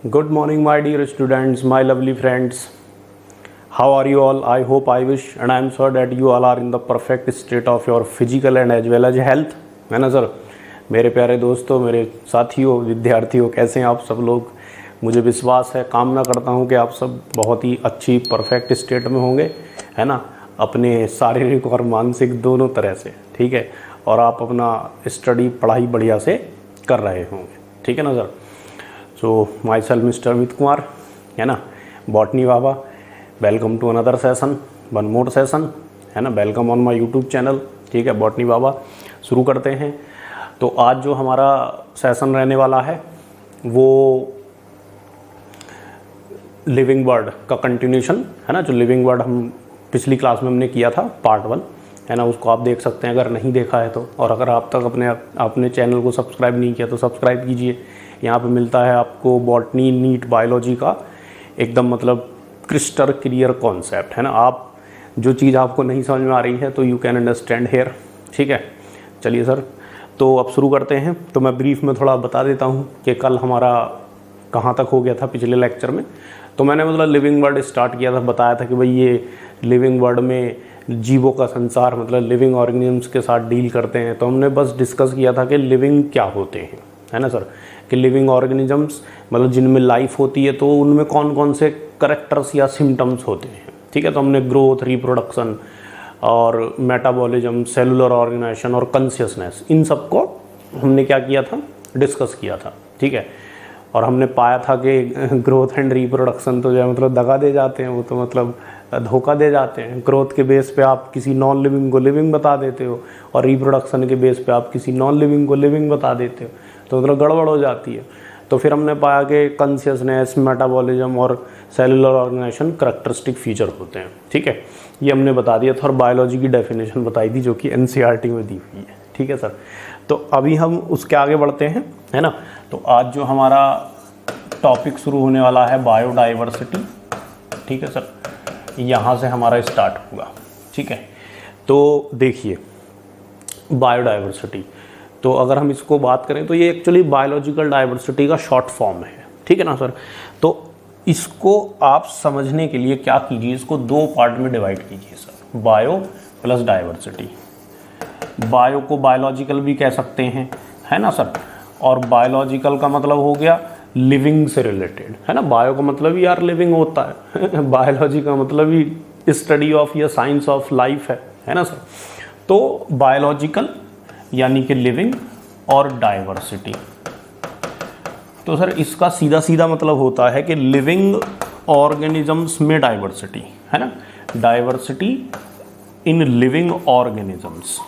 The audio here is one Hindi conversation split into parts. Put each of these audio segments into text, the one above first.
Good morning, my dear students, my lovely friends. How are you all? I hope, I wish, and I am sure that you all are in the perfect state of your physical and as well as health. है ना सर? मेरे प्यारे दोस्तों, मेरे साथियों, विद्यार्थियों, कैसे हैं आप सब लोग? मुझे विश्वास है, कामना करता हूं कि आप सब बहुत ही अच्छी परफेक्ट स्टेट में होंगे, है ना, अपने शारीरिक और मानसिक दोनों तरह से, ठीक है, और आप अपना स्टडी पढ़ाई बढ़िया से कर रहे होंगे, ठीक है ना sir? So myself mister Amit Kumar, है ना, botany Baba, welcome to another session, one more session, है ना, welcome on my YouTube channel, ठीक है, बॉटनी बाबा। शुरू करते हैं। तो आज जो हमारा सेशन रहने वाला है वो लिविंग वर्ड का कंटिन्यूशन है ना। जो लिविंग वर्ड हम पिछली क्लास में हमने किया था पार्ट 1, है ना, उसको आप देख सकते हैं अगर नहीं देखा है तो। और अगर आप तक अपने चैनल को सब्सक्राइब नहीं किया तो सब्सक्राइब कीजिए। यहाँ पे मिलता है आपको बॉटनी, नीट, बायोलॉजी का एकदम मतलब क्रिस्टल क्लियर कॉन्सेप्ट, है ना। आप जो चीज़ आपको नहीं समझ में आ रही है तो यू कैन अंडरस्टैंड हेयर, ठीक है। चलिए सर, तो अब शुरू करते हैं। तो मैं ब्रीफ में थोड़ा बता देता हूँ कि कल हमारा कहाँ तक हो गया था पिछले लेक्चर में। तो मैंने मतलब लिविंग वर्ड स्टार्ट किया था, बताया था कि भाई ये लिविंग वर्ड में जीवों का संसार मतलब लिविंग ऑर्गेनिजम्स के साथ डील करते हैं। तो हमने बस डिस्कस किया था कि लिविंग क्या होते हैं, है ना सर, कि लिविंग ऑर्गेनिजम्स मतलब जिनमें लाइफ होती है तो उनमें कौन कौन से करैक्टर्स या सिम्टम्स होते हैं, ठीक है। तो हमने ग्रोथ, रिप्रोडक्शन और मेटाबॉलिज्म, सेलुलर ऑर्गेनाइजेशन और कॉन्शियसनेस, इन सब को हमने क्या किया था, डिस्कस किया था, ठीक है। और हमने पाया था कि ग्रोथ एंड रिप्रोडक्शन तो जो है मतलब दगा दे जाते हैं, वो तो मतलब धोखा दे जाते हैं। ग्रोथ के बेस पे आप किसी नॉन लिविंग को लिविंग बता देते हो और रिप्रोडक्शन के बेस पे आप किसी नॉन लिविंग को लिविंग बता देते हो, तो मतलब गड़बड़ हो जाती है। तो फिर हमने पाया कि कॉन्शियसनेस, मेटाबॉलिज्म और सेलुलर ऑर्गेनाइजेशन करैक्टरिस्टिक फीचर होते हैं, ठीक है। ये हमने बता दिया था और बायोलॉजी की डेफिनेशन बताई थी जो कि एनसीईआरटी में दी हुई है, ठीक है सर। तो अभी हम उसके आगे बढ़ते हैं, है ना। तो आज जो हमारा टॉपिक शुरू होने वाला है बायोडाइवर्सिटी, ठीक है सर, यहाँ से हमारा स्टार्ट होगा, ठीक है। तो देखिए बायोडाइवर्सिटी, तो अगर हम इसको बात करें तो ये एक्चुअली बायोलॉजिकल डाइवर्सिटी का शॉर्ट फॉर्म है, ठीक है ना सर। तो इसको आप समझने के लिए क्या कीजिए, इसको 2 पार्ट में डिवाइड कीजिए sir, bio plus diversity. Bio को बायोलॉजिकल भी कह सकते हैं, है ना सर, और बायोलॉजिकल का मतलब हो गया लिविंग से रिलेटेड, है ना। बायो का मतलब ही यार लिविंग होता है बायोलॉजी का मतलब ही स्टडी ऑफ या साइंस ऑफ लाइफ है ना सर। तो बायोलॉजिकल यानी कि लिविंग और डाइवर्सिटी, तो सर इसका सीधा सीधा मतलब होता है कि लिविंग ऑर्गेनिजम्स में डाइवर्सिटी, है ना, डाइवर्सिटी इन लिविंग ऑर्गेनिजम्स,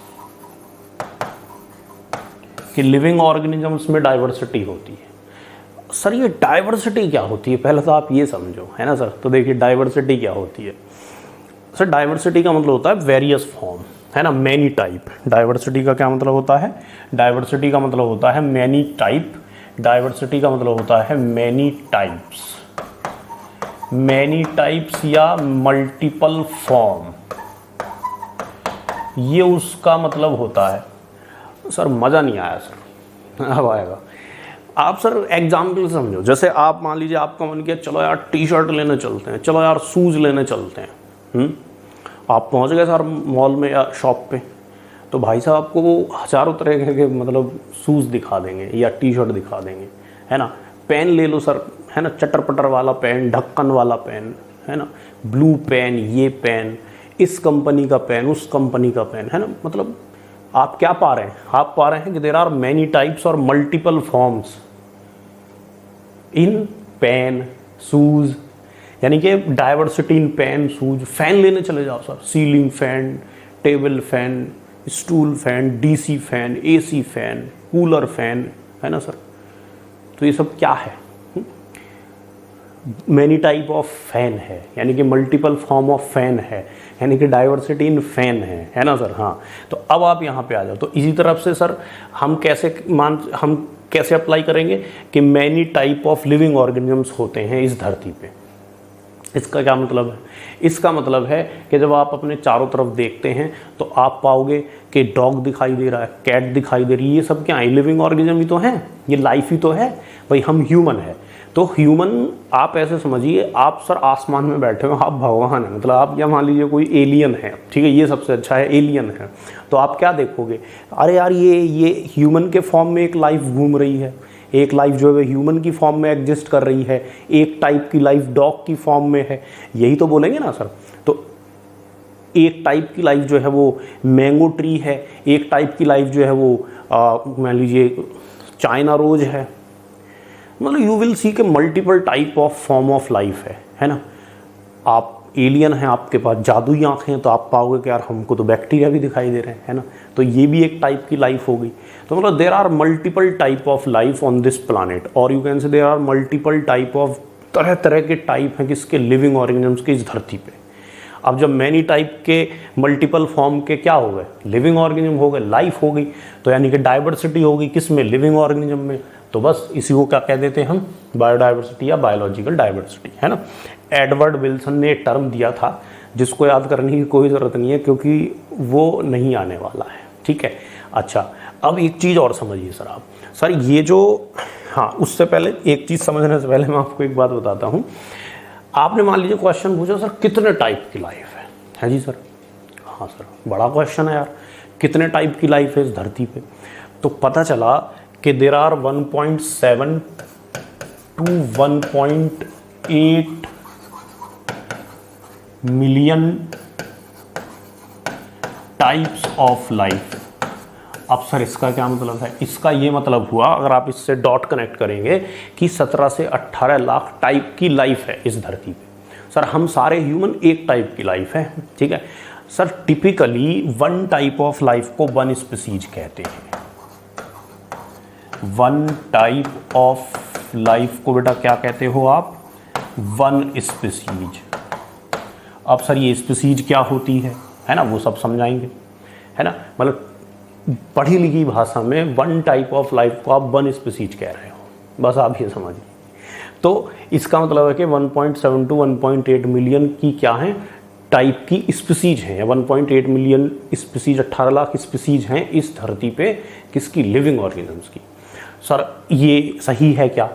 कि लिविंग ऑर्गेनिजम्स में डाइवर्सिटी होती है। सर ये डाइवर्सिटी क्या होती है, पहले तो आप ये समझो, है ना सर। तो देखिए डाइवर्सिटी क्या होती है सर, डाइवर्सिटी का मतलब होता है वेरियस फॉर्म, है ना, मैनी टाइप। डाइवर्सिटी का क्या मतलब होता है, डाइवर्सिटी का मतलब होता है मैनी टाइप, डाइवर्सिटी का मतलब होता है मैनी टाइप्स, मैनी टाइप्स या मल्टीपल फॉर्म, ये उसका मतलब होता है। सर मज़ा नहीं आया सर, अब आएगा। आप सर एग्जाम्पल समझो, जैसे आप मान लीजिए आपका मन किया चलो यार टी शर्ट लेने चलते हैं, चलो यार शूज़ लेने चलते हैं, आप पहुंच गए सर मॉल में या शॉप पे, तो भाई साहब आपको वो हज़ारों तरह के मतलब शूज़ दिखा देंगे या टी शर्ट दिखा देंगे, है ना। पेन ले लो सर, है ना, चटर पटर वाला पेन, ढक्कन वाला पेन, है ना, ब्लू पेन, ये पेन, इस कंपनी का पेन, उस कंपनी का पेन, है ना। मतलब आप क्या पा रहे हैं, आप पा रहे हैं कि देयर आर मैनी टाइप्स और multiple forms in pen, shoes, यानी कि diversity in pen, shoes. Fan लेने चले जाओ sir, ceiling fan, table fan, stool fan, DC fan, AC fan, cooler fan, है ना सर। तो ये सब क्या है, मैनी टाइप ऑफ फैन है, यानी कि मल्टीपल फॉर्म ऑफ फैन है, यानी कि डाइवर्सिटी इन फैन है ना सर। हाँ, तो अब आप यहाँ पे आ जाओ। तो इसी तरफ से सर हम कैसे अप्लाई करेंगे कि many type of living organisms होते हैं इस धरती पे। इसका क्या मतलब है, इसका मतलब है कि जब आप अपने चारों तरफ देखते हैं तो आप पाओगे कि डॉग दिखाई दे रहा है, कैट दिखाई दे रही है, ये सब क्या है, लिविंग ऑर्गेनिज्म ही तो हैं, ये लाइफ ही तो है भाई। हम ह्यूमन है, तो ह्यूमन आप ऐसे समझिए, आप सर आसमान में बैठे हो, आप भगवान हैं, मतलब आप क्या मान लीजिए कोई एलियन है, ठीक है, ये सबसे अच्छा है, एलियन है। तो आप क्या देखोगे, अरे यार ये ह्यूमन के फॉर्म में एक लाइफ घूम रही है, एक लाइफ जो है ह्यूमन की फॉर्म में एग्जिस्ट कर रही है, एक टाइप की लाइफ डॉग की फॉर्म में है, यही तो बोलेंगे ना सर। तो एक टाइप की लाइफ जो है वो मैंगो ट्री है, एक टाइप की लाइफ जो है वो मान लीजिए चाइना रोज है, मतलब यू विल सी के multiple type of form of life है ना। आप एलियन हैं, आपके पास जादुई आँखें हैं, तो आप पाओगे कि यार हमको तो बैक्टीरिया भी दिखाई दे रहे हैं, है ना, तो ये भी एक टाइप की लाइफ हो गई। तो मतलब there are multiple type of life on this planet, और you can say there are multiple type of, तरह तरह के टाइप हैं किसके, लिविंग ऑर्गेनिजम्स के इस धरती पे। अब जब मैनी टाइप के मल्टीपल फॉर्म के क्या हो गए, लिविंग ऑर्गेनिज्म हो गए, लाइफ हो गई, तो यानी कि डाइवर्सिटी होगी किस में, लिविंग ऑर्गेनिज्म में। तो बस इसी को क्या कह देते हैं हम, बायोडाइवर्सिटी या बायोलॉजिकल डाइवर्सिटी, है ना। एडवर्ड विल्सन ने एक टर्म दिया था जिसको याद करने की कोई ज़रूरत नहीं है क्योंकि वो नहीं आने वाला है, ठीक है। अच्छा, अब एक चीज़ और समझिए सर आप, सर ये जो, हाँ उससे पहले एक चीज़ समझने से पहले मैं आपको एक बात बताता हूँ। आपने मान लीजिए क्वेश्चन पूछा सर कितने टाइप की लाइफ है जी सर, हाँ सर बड़ा क्वेश्चन है यार, कितने टाइप की लाइफ है इस धरती पे। तो पता चला कि there are 1.7 to 1.8 million types of life. अब सर इसका क्या मतलब है, इसका ये मतलब हुआ, अगर आप इससे डॉट कनेक्ट करेंगे कि 17 से 18 लाख टाइप की लाइफ है इस धरती पे। सर हम सारे ह्यूमन एक टाइप की लाइफ है, ठीक है sir. Typically one type of life को वन स्पीसीज कहते हैं, वन टाइप ऑफ लाइफ को बेटा क्या कहते हो आप, वन स्पीसीज। अब सर ये स्पीसीज क्या होती है ना, वो सब समझाएंगे, है ना। मतलब पढ़ी लिखी भाषा में वन टाइप ऑफ लाइफ को आप वन स्पीसीज कह रहे हो, बस आप ये समझिए। तो इसका मतलब है कि 1.7 to 1.8 मिलियन की क्या है, टाइप की स्पीसीज हैं, 1.8 मिलियन स्पीसीज, 18 लाख स्पीसीज हैं इस धरती पे, किसकी, लिविंग ऑर्गेनिजम्स की। सर ये सही है क्या,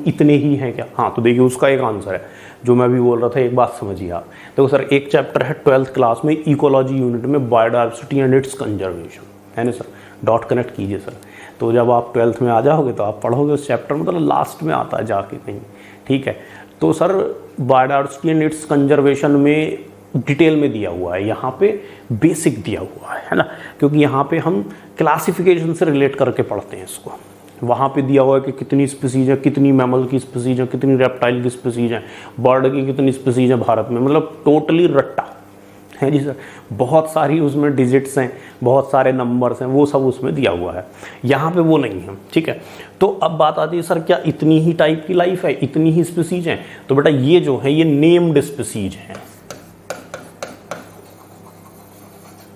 इतने ही हैं क्या? हाँ तो देखिए उसका एक आंसर है जो मैं भी बोल रहा था, एक बात समझिए आप। देखो सर एक चैप्टर है 12th क्लास में इकोलॉजी यूनिट में, बायोडाइवर्सिटी एंड इट्स कंजर्वेशन, है ना सर, डॉट कनेक्ट कीजिए सर। तो जब आप 12th में आ जाओगे तो आप पढ़ोगे उस चैप्टर, मतलब लास्ट में आता है जाके कहीं, ठीक है। तो sir biodiversity and it's conservation में डिटेल में दिया हुआ है, यहाँ पे बेसिक दिया हुआ है ना, क्योंकि यहाँ पे हम क्लासिफिकेशन से रिलेट करके पढ़ते हैं इसको। वहाँ पे दिया हुआ है कि कितनी स्पीसीज है, कितनी मैमल की स्पीसीज है, कितनी रेप्टाइल की स्पीसीज है, बर्ड की कितनी स्पीसीज है भारत में, मतलब टोटली रट्टा है जी सर। बहुत सारी उसमें डिजिट्स हैं, बहुत सारे नंबर्स हैं, वो सब उसमें दिया हुआ है, यहाँ पे वो नहीं है, ठीक है। तो अब बात आती है सर क्या इतनी ही टाइप की लाइफ है, इतनी ही स्पीसीज हैं? तो बेटा ये जो है ये नेम्ड स्पीसीज हैं।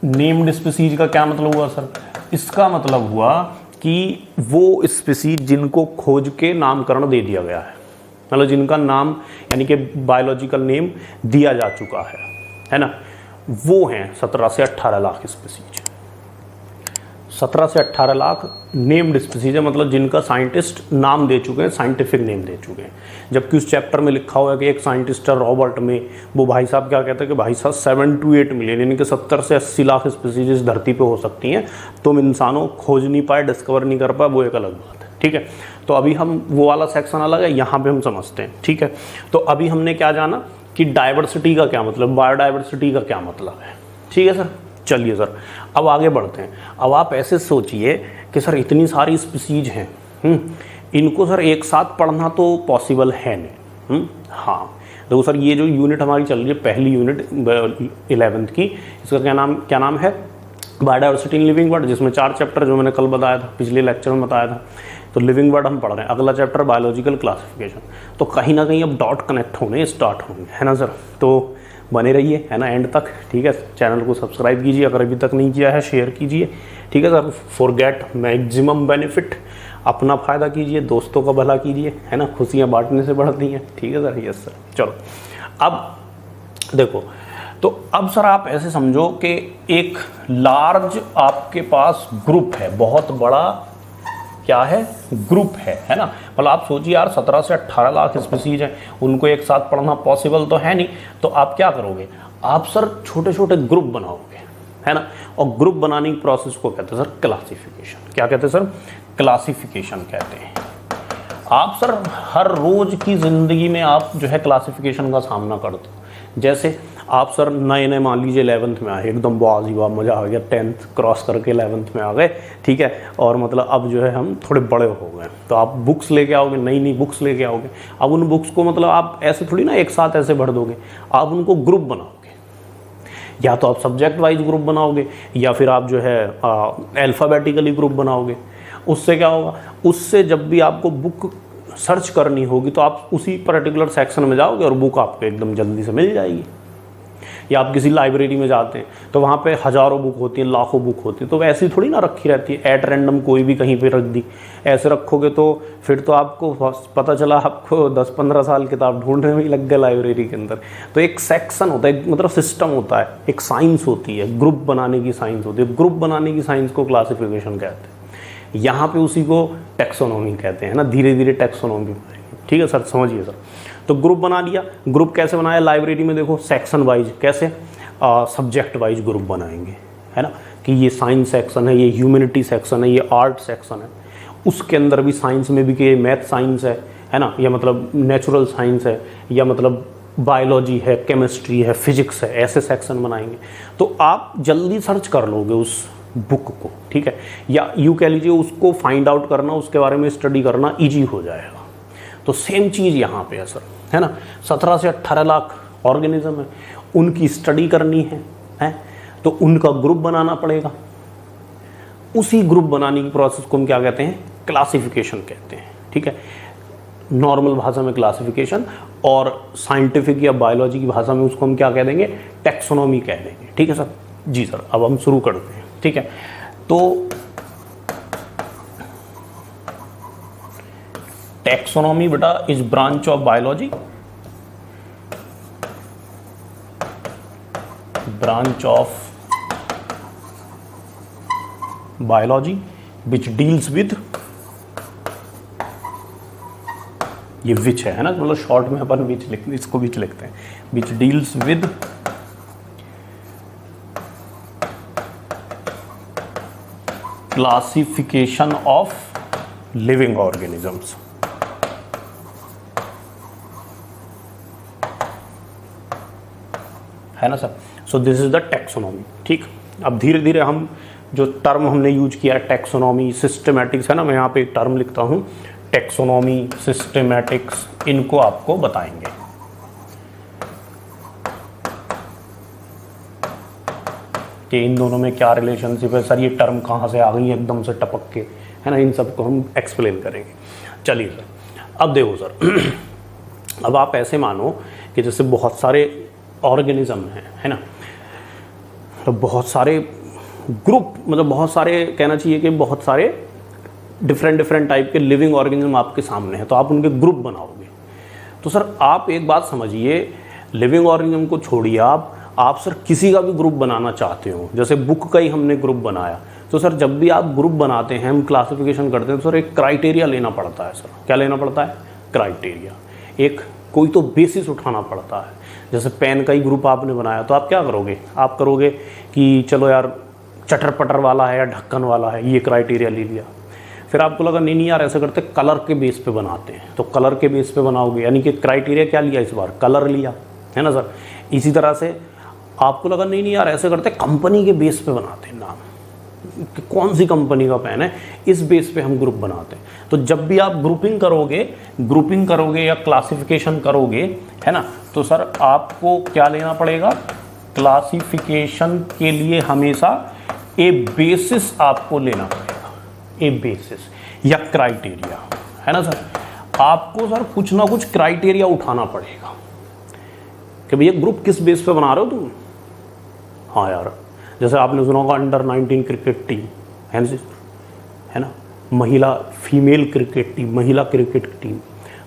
नेम्ड स्पीसीज का क्या मतलब हुआ सर? इसका मतलब हुआ कि वो स्पीसीज जिनको खोज के नामकरण दे दिया गया है, मतलब जिनका नाम यानी कि बायोलॉजिकल नेम दिया जा चुका है ना, वो हैं 17 से 18 लाख स्पीसीज। 17 से 18 लाख नेम्ड स्पीसीज है, मतलब जिनका साइंटिस्ट नाम दे चुके हैं, साइंटिफिक नेम दे चुके हैं। जबकि उस चैप्टर में लिखा हुआ है कि एक साइंटिस्ट है रॉबर्ट में, वो भाई साहब क्या कहते हैं कि भाई साहब 7 to 8 मिलियन यानी कि 70 से 80 लाख स्पीसीज इस धरती पे हो सकती हैं। तुम इंसानों खोज नहीं पाए, डिस्कवर नहीं कर पाए, वो एक अलग बात है, ठीक है। तो अभी हम वो वाला सेक्शन अलग है, यहाँ पे हम समझते हैं, ठीक है। तो अभी हमने क्या जाना कि डाइवर्सिटी का क्या मतलब, बायोडाइवर्सिटी का क्या मतलब है, ठीक है सर। चलिए सर अब आगे बढ़ते हैं। अब आप ऐसे सोचिए कि सर इतनी सारी स्पीसीज हैं, इनको सर एक साथ पढ़ना तो पॉसिबल है नहीं। हाँ देखो सर ये जो यूनिट हमारी चल रही है, पहली यूनिट 11th की, इसका क्या नाम है, बायोडाइवर्सिटी इन लिविंग वर्ड, जिसमें 4 चैप्टर जो मैंने कल बताया था, पिछले लेक्चर में बताया था। तो लिविंग वर्ड हम पढ़ रहे हैं, अगला चैप्टर बायोलॉजिकल क्लासिफिकेशन। तो कहीं ना कहीं अब डॉट कनेक्ट होने स्टार्ट होंगे, है ना सर। तो बने रहिए, है ना, एंड तक, ठीक है। चैनल को सब्सक्राइब कीजिए अगर अभी तक नहीं किया है, शेयर कीजिए, ठीक है सर। फॉरगेट मैक्सिमम बेनिफिट, अपना फ़ायदा कीजिए, दोस्तों का भला कीजिए, है ना, खुशियाँ बांटने से बढ़ती हैं, ठीक है सर। Yes sir. चलो अब देखो, तो अब सर आप ऐसे समझो कि एक लार्ज आपके पास ग्रुप है, बहुत बड़ा क्या है, ग्रुप है ना। मतलब आप सोचिए यार 17 से 18 लाख स्पीसीज हैं, उनको एक साथ पढ़ना पॉसिबल तो है नहीं, तो आप क्या करोगे, आप सर छोटे छोटे ग्रुप बनाओगे, है ना। और ग्रुप बनाने की प्रोसेस को कहते हैं सर क्लासिफिकेशन। क्या कहते हैं सर, क्लासिफिकेशन कहते हैं। आप सर हर रोज की ज़िंदगी में आप जो है क्लासिफिकेशन का सामना करते हो। जैसे आप सर नए नए मान लीजिए 11th में आए, एकदम बहुत ही मज़ा आ गया, 10th क्रॉस करके 11th में आ गए, ठीक है, और मतलब अब जो है हम थोड़े बड़े हो गए, तो आप बुक्स लेके आओगे, नई नई बुक्स लेके आओगे। अब उन बुक्स को मतलब आप ऐसे थोड़ी ना एक साथ ऐसे भर दोगे, आप उनको ग्रुप बनाओगे। या तो आप सब्जेक्ट वाइज ग्रुप बनाओगे, या फिर आप जो है अल्फ़ाबेटिकली ग्रुप बनाओगे। उससे क्या होगा, उससे जब भी आपको बुक सर्च करनी होगी तो आप उसी पर्टिकुलर सेक्शन में जाओगे और बुक आपको एकदम जल्दी से मिल जाएगी। या आप किसी लाइब्रेरी में जाते हैं तो वहाँ पे हज़ारों बुक होती हैं, लाखों बुक होती हैं, तो वैसी थोड़ी ना रखी रहती है एट रैंडम, कोई भी कहीं पे रख दी। ऐसे रखोगे तो फिर तो आपको पता चला आपको 10-15 साल किताब ढूंढने में ही लग गए लाइब्रेरी के अंदर। तो एक सेक्शन होता है, मतलब सिस्टम होता है, एक साइंस होती है, ग्रुप बनाने की साइंस होती है। ग्रुप बनाने की साइंस को क्लासिफिकेशन कहते हैं। यहाँ पे उसी को टैक्सोनॉमी कहते हैं ना, धीरे धीरे टैक्सोनॉमी। ठीक है सर, समझिए सर। तो ग्रुप बना लिया। ग्रुप कैसे बनाया, लाइब्रेरी में देखो सेक्शन वाइज, कैसे सब्जेक्ट वाइज ग्रुप बनाएंगे, है ना, कि ये साइंस सेक्शन है, ये ह्यूमैनिटी सेक्शन है, ये आर्ट सेक्शन है। उसके अंदर भी साइंस में भी कि मैथ साइंस है ना, या मतलब नेचुरल साइंस है, या मतलब बायोलॉजी है, केमिस्ट्री है, फिजिक्स है, ऐसे सेक्शन बनाएंगे। तो आप जल्दी सर्च कर लोगे उस बुक को, ठीक है, या यूँ कह लीजिए उसको फाइंड आउट करना, उसके बारे में स्टडी करना ईजी हो जाएगा। तो सेम चीज़ यहाँ पे है सर, है ना। 17 से 18 लाख ऑर्गेनिज्म है, उनकी स्टडी करनी है, तो उनका ग्रुप बनाना पड़ेगा। उसी ग्रुप बनाने की प्रोसेस को हम क्या कहते हैं, क्लासिफिकेशन कहते हैं, ठीक है। नॉर्मल भाषा में क्लासिफिकेशन, और साइंटिफिक या बायोलॉजी की भाषा में उसको हम क्या कह देंगे, टैक्सोनॉमी कह देंगे। ठीक है सर, जी सर। अब हम शुरू करते हैं, ठीक है। तो टैक्सोनॉमी बेटा is branch of biology, branch of biology which deals with, ये विच है ना, मतलब शॉर्ट में अपन विच लिखते, इसको विच लिखते हैं, which deals with classification of living organisms. है ना sir. So this is the taxonomy. ठीक, अब धीरे धीरे हम जो टर्म हमने यूज किया है, टैक्सोनॉमी, सिस्टमैटिक्स, है ना, मैं यहाँ पे एक टर्म लिखता हूँ, टैक्सोनॉमी, सिस्टमैटिक्स, इनको आपको बताएंगे। कि इन दोनों में क्या रिलेशनशिप है सर, ये टर्म कहाँ से आ गई एकदम से टपक के, है ना, इन सबको हम एक्सप्लेन करेंगे। चलिए सर, अब देखो सर, अब आप ऐसे मानो कि जैसे बहुत सारे ऑर्गेनिज्म हैं, है ना, तो बहुत सारे ग्रुप, मतलब बहुत सारे, कहना चाहिए कि बहुत सारे डिफरेंट टाइप के लिविंग ऑर्गेनिज्म आपके सामने हैं, तो आप उनके ग्रुप बनाओगे। तो सर आप एक बात समझिए, लिविंग ऑर्गेनिज्म को छोड़िए, आप सर किसी का भी ग्रुप बनाना चाहते हो, जैसे बुक का ही हमने ग्रुप बनाया, तो सर जब भी आप ग्रुप बनाते हैं, हम क्लासिफिकेशन करते हैं, तो सर एक क्राइटेरिया लेना पड़ता है। सर क्या लेना पड़ता है, क्राइटेरिया, एक कोई तो बेसिस उठाना पड़ता है। जैसे पेन का ही ग्रुप आपने बनाया, तो आप क्या करोगे, आप करोगे कि चलो यार चटर पटर वाला है या ढक्कन वाला है, ये क्राइटेरिया ले लिया। फिर आपको लगा नहीं यार ऐसा करते, कलर के बेस पे बनाते हैं, तो कलर के बेस पे बनाओगे, यानी कि क्राइटेरिया क्या लिया इस बार, कलर लिया, है ना सर। इसी तरह से आपको लगा नहीं यार ऐसे करते, कंपनी के बेस पे बनाते हैं, नाम कि कौन सी कंपनी का पेन है, इस बेस पे हम ग्रुप बनाते हैं। तो जब भी आप ग्रुपिंग करोगे या क्लासिफिकेशन करोगे, है ना, तो सर आपको क्या लेना पड़ेगा, क्लासिफिकेशन के लिए हमेशा ए बेसिस आपको लेना पड़ेगा, ए बेसिस या क्राइटेरिया, है ना सर। आपको सर कुछ ना कुछ क्राइटेरिया उठाना पड़ेगा कि भैया ग्रुप किस बेस पे बना रहे हो तुम। हाँ यार, जैसे आपने सुना होगा अंडर 19 क्रिकेट टीम है ना, महिला फीमेल क्रिकेट टीम, महिला क्रिकेट टीम,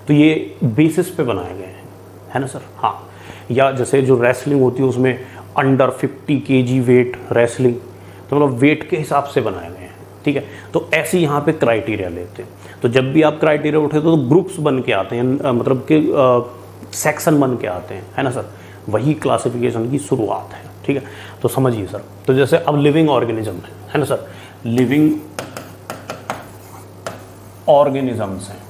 तो ये बेसिस पे बनाए गए हैं, है ना सर। हाँ, या जैसे जो रेसलिंग होती है उसमें अंडर 50 kg वेट रेसलिंग, तो मतलब वेट के हिसाब से बनाए गए हैं, ठीक है। तो ऐसे यहाँ पे क्राइटेरिया लेते हैं। तो जब भी आप क्राइटेरिया उठे तो ग्रुप्स बन के आते हैं, मतलब कि सेक्शन बन के आते हैं, है ना सर। वही क्लासिफिकेशन की शुरुआत है, ठीक है। तो समझिए सर, तो जैसे अब लिविंग ऑर्गेनिज्म है ना सर, लिविंग ऑर्गेनिजम्स हैं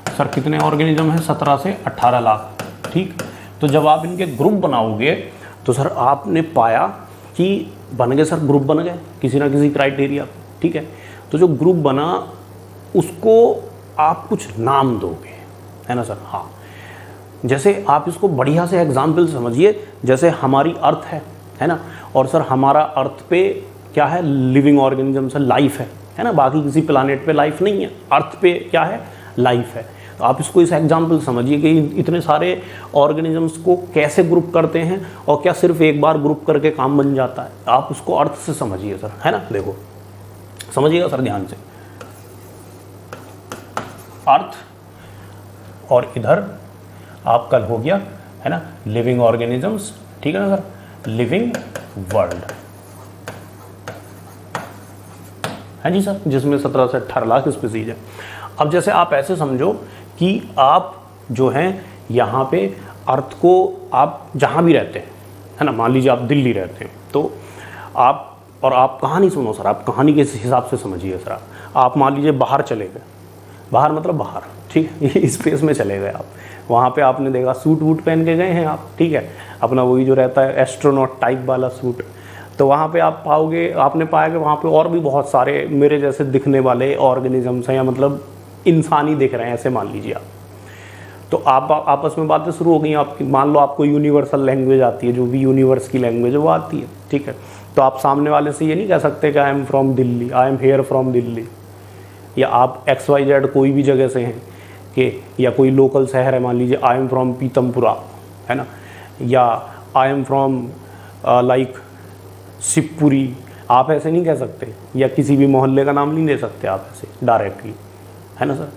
सर। कितने ऑर्गेनिज्म हैं? 17 से 18 लाख, ठीक। तो जब आप इनके ग्रुप बनाओगे तो सर आपने पाया कि बन गए सर, ग्रुप बन गए किसी ना किसी क्राइटेरिया, ठीक है। तो जो ग्रुप बना उसको आप कुछ नाम दोगे, है ना सर। हाँ, जैसे आप इसको बढ़िया से एग्जाम्पल समझिए, जैसे हमारी अर्थ है ना, और सर हमारा अर्थ पे क्या है? लिविंग ऑर्गेनिज्म से लाइफ है ना। बाकी किसी प्लानेट पे लाइफ नहीं है, अर्थ पे क्या है? लाइफ है। तो आप इसको इस एग्जाम्पल समझिए कि इतने सारे ऑर्गेनिजम्स को कैसे ग्रुप करते हैं, और क्या सिर्फ एक बार ग्रुप करके काम बन जाता है? आप उसको अर्थ से समझिए सर, है ना। देखो समझिएगा सर ध्यान से, अर्थ और इधर आप कल हो गया, है ना, लिविंग ऑर्गेनिजम्स, ठीक है ना सर, लिविंग वर्ल्ड, है जी सर, जिसमें 17 से 18 लाख स्पीसीज है। अब जैसे आप ऐसे समझो कि आप जो हैं यहाँ पे अर्थ को, आप जहाँ भी रहते हैं, है ना, मान लीजिए आप दिल्ली रहते हैं, तो आप कहानी सुनो सर, आप कहानी के हिसाब से समझिए सर। आप मान लीजिए बाहर चले गए, बाहर मतलब बाहर, ठीक है, स्पेस में चले गए आप, वहाँ पे आपने देखा सूट वूट पहन के गए हैं आप, ठीक है, अपना वही जो रहता है एस्ट्रोनॉट टाइप वाला सूट। तो वहाँ पे आप पाओगे, आपने पाया कि वहाँ पे और भी बहुत सारे मेरे जैसे दिखने वाले ऑर्गेनिजम्स हैं, या मतलब इंसानी दिख रहे हैं, ऐसे मान लीजिए आप। तो आप आपस में बातें शुरू हो गई आपकी। मान लो आपको यूनिवर्सल लैंग्वेज आती है, जो भी यूनिवर्स की लैंग्वेज है वो आती है, ठीक है। तो आप सामने वाले से ये नहीं कह सकते कि I am from Delhi, I am here from Delhi, या आप XYZ कोई भी जगह से हैं कि, या कोई लोकल शहर है, मान लीजिए आई एम फ्रॉम पीतमपुरा, है ना, या आई एम फ्रॉम लाइक शिवपुरी। आप ऐसे नहीं कह सकते, या किसी भी मोहल्ले का नाम नहीं दे सकते आप ऐसे डायरेक्टली, है ना सर।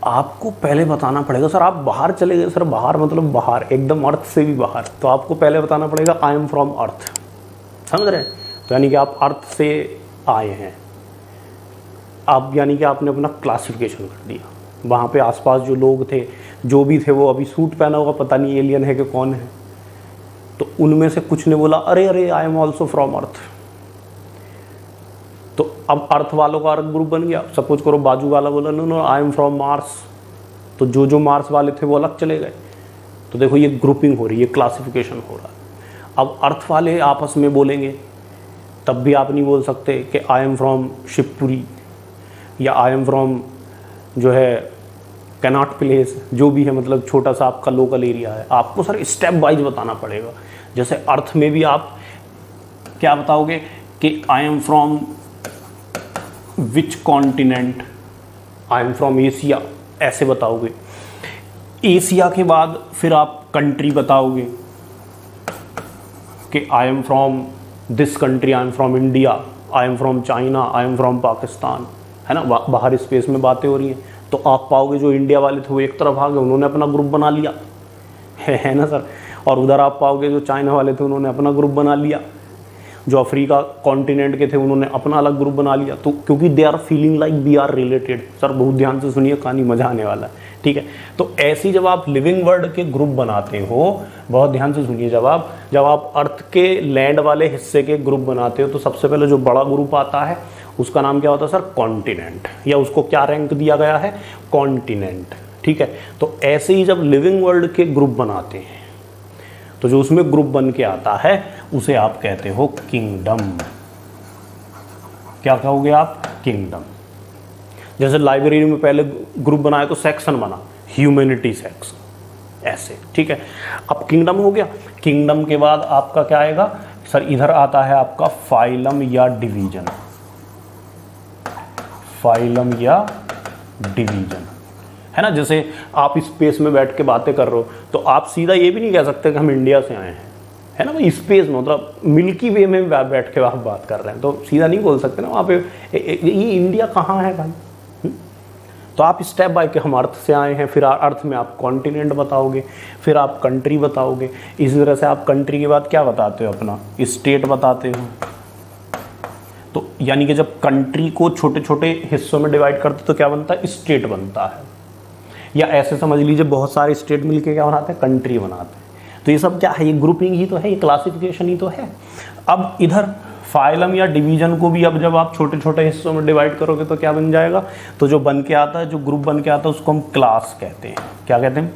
आपको पहले बताना पड़ेगा सर, आप बाहर चले गए सर, बाहर मतलब बाहर एकदम अर्थ से भी बाहर, तो आपको पहले बताना पड़ेगा आई एम फ्रॉम अर्थ, समझ रहे हैं। तो यानी कि आप अर्थ से आए हैं, आप यानी कि आपने अपना क्लासिफिकेशन कर दिया। वहाँ पे आसपास जो लोग थे, जो भी थे, वो अभी सूट पहना होगा, पता नहीं एलियन है कि कौन है, तो उनमें से कुछ ने बोला अरे अरे आई एम ऑल्सो फ्रॉम अर्थ। तो अब अर्थ वालों का अर्थ ग्रुप बन गया। सपोज करो बाजू वाला बोला no no I am from Mars, तो जो मार्स वाले थे वो अलग चले गए। तो देखो ये ग्रुपिंग हो रही है, क्लासिफिकेशन हो रहा है। अब अर्थ वाले आपस में बोलेंगे, तब भी आप नहीं बोल सकते कि आई एम फ्रॉम शिवपुरी, या आई एम फ्रॉम जो है कैनॉट प्लेस, जो भी है, मतलब छोटा सा आपका लोकल एरिया है। आपको सर स्टेप वाइज बताना पड़ेगा। जैसे अर्थ में भी आप क्या बताओगे कि I am from which continent, I am from Asia, ऐसे बताओगे। एशिया के बाद फिर आप कंट्री बताओगे कि I am from this country, I am from India, I am from China, I am from Pakistan, है ना। बाहर स्पेस में बातें हो रही हैं, तो आप पाओगे जो इंडिया वाले थे वो एक तरफ आ गए, उन्होंने अपना ग्रुप बना लिया, है ना सर। और उधर आप पाओगे जो चाइना वाले थे उन्होंने अपना ग्रुप बना लिया, जो अफ्रीका कॉन्टिनेंट के थे उन्होंने अपना अलग ग्रुप बना लिया। तो क्योंकि they are feeling like we are related. Sir बहुत ध्यान से सुनिए, कहानी मजा आने वाला है, ठीक है। तो ऐसी जब आप लिविंग वर्ल्ड के ग्रुप बनाते हो, बहुत ध्यान से सुनिए, जब आप अर्थ के लैंड वाले हिस्से के ग्रुप बनाते हो, तो सबसे पहले जो बड़ा ग्रुप आता है उसका नाम क्या होता है सर? कॉन्टिनेंट, या उसको क्या रैंक दिया गया है? कॉन्टिनेंट, ठीक है। तो ऐसे ही जब लिविंग वर्ल्ड के ग्रुप बनाते हैं, तो जो उसमें ग्रुप बन के आता है उसे आप कहते हो किंगडम। क्या कहोगे आप? किंगडम। जैसे लाइब्रेरी में पहले ग्रुप बनाया तो सेक्शन बना, ह्यूमैनिटी सेक्शन, ऐसे, ठीक है। अब किंगडम हो गया। किंगडम के बाद आपका क्या आएगा सर? इधर आता है आपका फाइलम या डिवीजन, फाइलम या डिवीजन, है ना। जैसे आप स्पेस में बैठ के बातें कर रहे हो, तो आप सीधा ये भी नहीं कह सकते कि हम इंडिया से आए हैं, है ना भाई। स्पेस में मतलब मिल्की वे में बैठ के आप बात कर रहे हैं, तो सीधा नहीं बोल सकते ना वहाँ पे ये इंडिया कहाँ है भाई। तो आप स्टेप बाय के हम अर्थ से आए हैं, फिर अर्थ में आप कॉन्टिनेंट बताओगे, फिर आप कंट्री बताओगे। इसी तरह से आप कंट्री के बाद क्या बताते हो? अपना स्टेट बताते हो, तो यानी कि जब कंट्री को छोटे छोटे हिस्सों में डिवाइड करते तो क्या बनता है, स्टेट बनता है। या ऐसे समझ लीजिए बहुत सारे स्टेट मिलके क्या बनाते हैं, कंट्री बनाते हैं। तो ये सब क्या है, ये ग्रुपिंग ही तो है, ये क्लासिफिकेशन ही तो है। अब इधर फाइलम या डिवीजन को भी अब जब आप छोटे छोटे हिस्सों में डिवाइड करोगे तो क्या बन जाएगा, तो जो बन के आता है, जो ग्रुप बन के आता है उसको हम क्लास कहते हैं। क्या कहते हैं,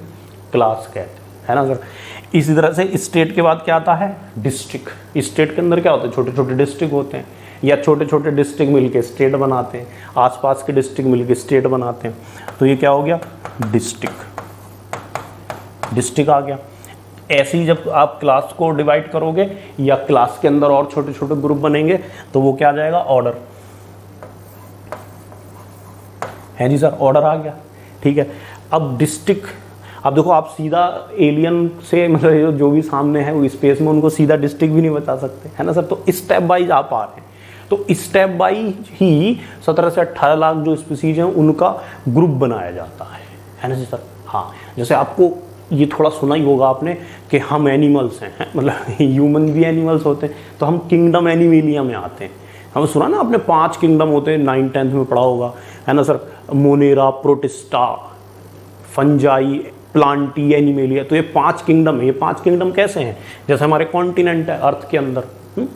क्लास कहते हैं, है ना सर। इसी तरह से स्टेट के बाद क्या आता है, डिस्ट्रिक्ट। स्टेट के अंदर क्या होता है, छोटे छोटे डिस्ट्रिक्ट होते हैं, या छोटे छोटे डिस्ट्रिक्ट मिलके स्टेट बनाते हैं, आसपास के डिस्ट्रिक्ट मिलके स्टेट बनाते हैं। तो ये क्या हो गया, डिस्ट्रिक्ट, डिस्ट्रिक्ट आ गया। ऐसे ही जब आप क्लास को डिवाइड करोगे या क्लास के अंदर और छोटे छोटे ग्रुप बनेंगे तो वो क्या आ जाएगा, ऑर्डर। है जी सर, ऑर्डर आ गया, ठीक है। अब डिस्ट्रिक्ट, अब देखो आप सीधा एलियन से मतलब जो भी सामने है वो स्पेस में, उनको सीधा डिस्ट्रिक्ट भी नहीं बता सकते, है ना सर। तो स्टेप वाइज आप आ रहे हैं, तो स्टेप वाइज ही 17 से 18 लाख जो स्पीसीज हैं उनका ग्रुप बनाया जाता है ना जी सर। हाँ, जैसे आपको ये थोड़ा सुना ही होगा आपने कि हम एनिमल्स हैं, मतलब ह्यूमन भी एनिमल्स होते हैं, तो हम किंगडम एनिमेलिया में आते हैं। हमें सुना ना आपने 5 किंगडम होते हैं, 9th-10th में पढ़ा होगा, है ना sir. Monera, protista, fungi, Plantae, animalia. तो ये 5 किंगडम है। ये 5 किंगडम कैसे हैं, जैसे हमारे कॉन्टिनेंट है अर्थ के अंदर,